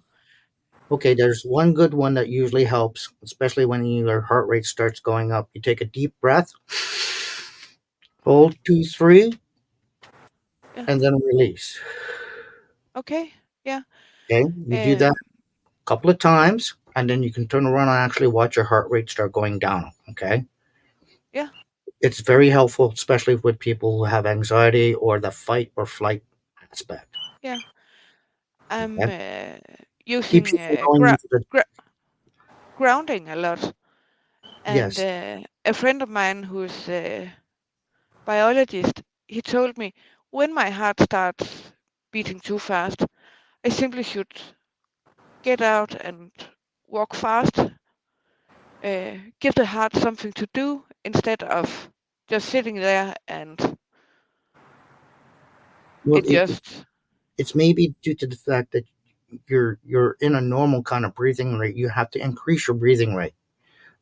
Okay, there's one good one that usually helps, especially when your heart rate starts going up. You take a deep breath, hold 2, 3, Yeah. and then release. Okay. Yeah. Okay, you do that a couple of times, and then you can turn around and actually watch your heart rate start going down. Okay? Yeah. It's very helpful, especially with people who have anxiety or the fight or flight aspect. Yeah. I'm Okay? Keeps using you from going into the grounding a lot. And yes. a friend of mine who's a biologist, he told me when my heart starts beating too fast, I simply should get out and walk fast, give the heart something to do instead of just sitting there and Well, it just it's maybe due to the fact that you're in a normal kind of breathing rate. You have to increase your breathing rate.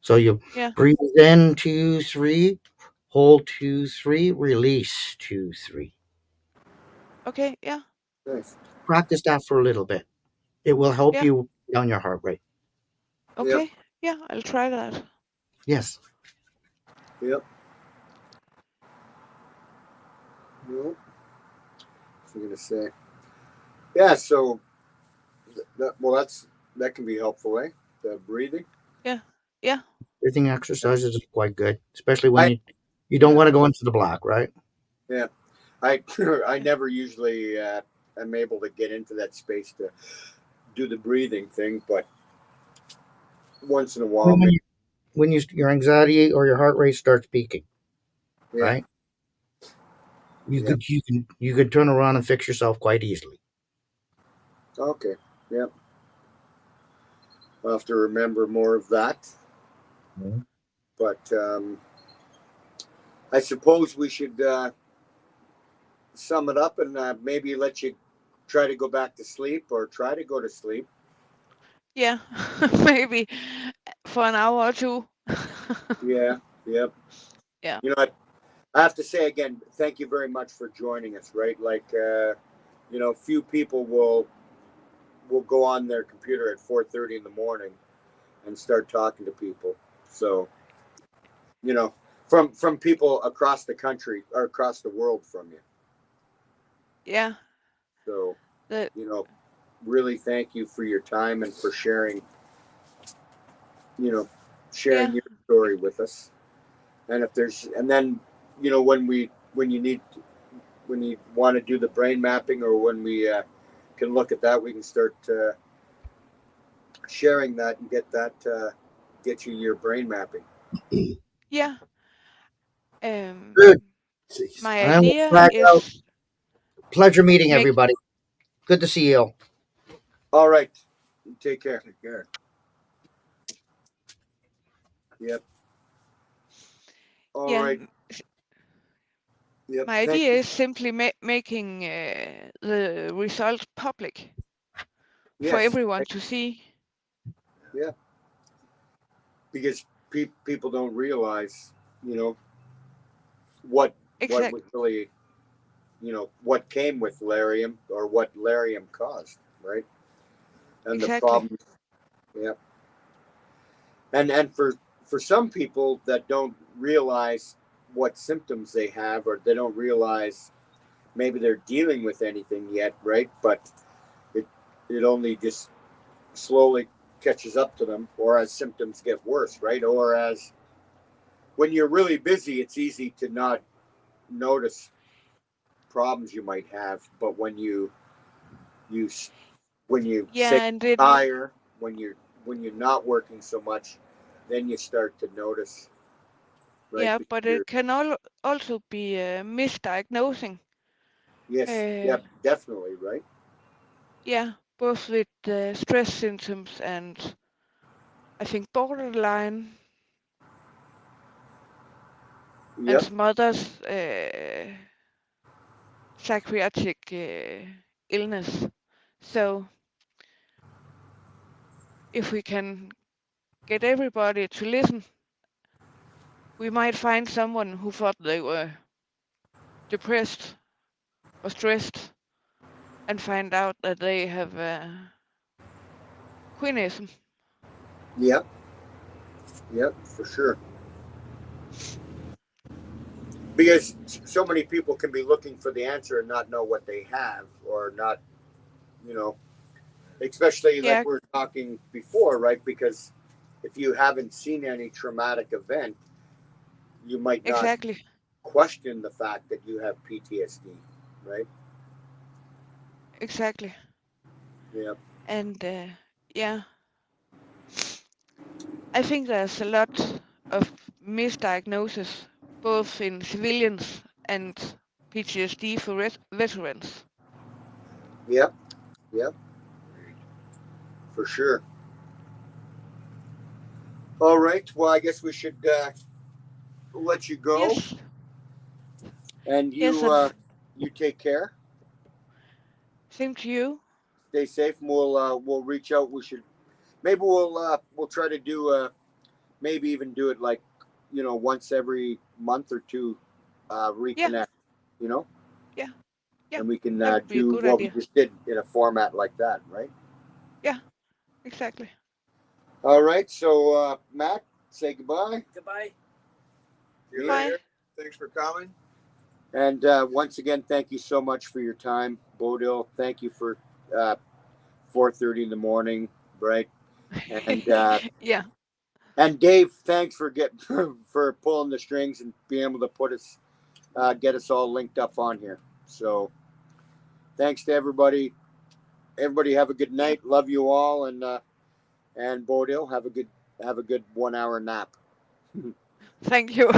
So you breathe in 2, 3, hold 2, 3, release 2, 3. Okay, yeah. Nice. Practice that for a little bit. It will help you down your heart rate. Okay, yeah, I'll try that. Yes. Yep. Well, what's I gonna say? Yeah. So that can be helpful, eh? The breathing. Yeah. Breathing exercises is quite good, especially when you don't want to go into the black, right? Yeah. I never usually am able to get into that space to do the breathing thing, but once in a while, When your anxiety or your heart rate starts peaking, right? You could turn around and fix yourself quite easily. Okay. Yep. I'll have to remember more of that. Mm-hmm. But I suppose we should sum it up and maybe let you try to go back to sleep or try to go to sleep. Yeah, maybe for an hour or two. Yeah. Yep. Yeah. You know what? I have to say again, thank you very much for joining us. Right, like few people will go on their computer at 4:30 in the morning and start talking to people. So, from people across the country or across the world from you. Yeah. So, really thank you for your time and for sharing your story with us. And then when you want to do the brain mapping or when we can look at that, we can start sharing that and get you your brain mapping. Yeah. Good. My I'm idea glad out. is Pleasure meeting everybody. Good to see you. All right. Take care. Take care. Yep. All right. Yep. My idea is simply making the results public for everyone to see. Yeah. Because people don't realize, what was really, what came with Larium or what Larium caused, right? And the problems. Yeah. And for some people that don't realize what symptoms they have, or they don't realize maybe they're dealing with anything yet, right? But it only just slowly catches up to them, or as symptoms get worse, right? Or as when you're really busy, it's easy to not notice problems you might have, but when you tire, when you're not working so much, then you start to notice. Right? Yeah, but it can also be misdiagnosing. Yes, yeah, definitely, right? Yeah, both with stress symptoms and I think borderline and some others psychiatric illness. So if we can get everybody to listen, we might find someone who thought they were depressed or stressed and find out that they have queenism. Yep. Yep, for sure. Because so many people can be looking for the answer and not know what they have, or not, especially like we were talking before, right? Because if you haven't seen any traumatic event, you might not question the fact that you have PTSD, right? Exactly. Yeah. And I think there's a lot of misdiagnosis, both in civilians and PTSD for veterans. Yep. Yep. For sure. All right. Well, I guess we should let you go. Yes. And you you take care. Same to you. Stay safe, and we'll reach out. Maybe we'll try to do maybe even do it like, once every month or two, reconnect. Yeah, And we can that would be a do good what we idea. just did in a format like that, right? Yeah, exactly. All right. So Matt, say goodbye. Goodbye. See you Bye. later. Thanks for coming. And once again, thank you so much for your time, Bodil. Thank you for 4:30 in the morning, right? And Yeah. and Dave, thanks for for pulling the strings and being able to get us all linked up on here. So thanks to everybody. Everybody have a good night. Love you all, and Bodil, have a good 1 hour nap. Thank you.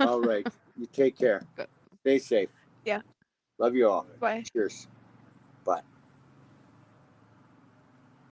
All right. You take care. Good. Stay safe. Yeah. Love you all. Bye. Cheers. Bye.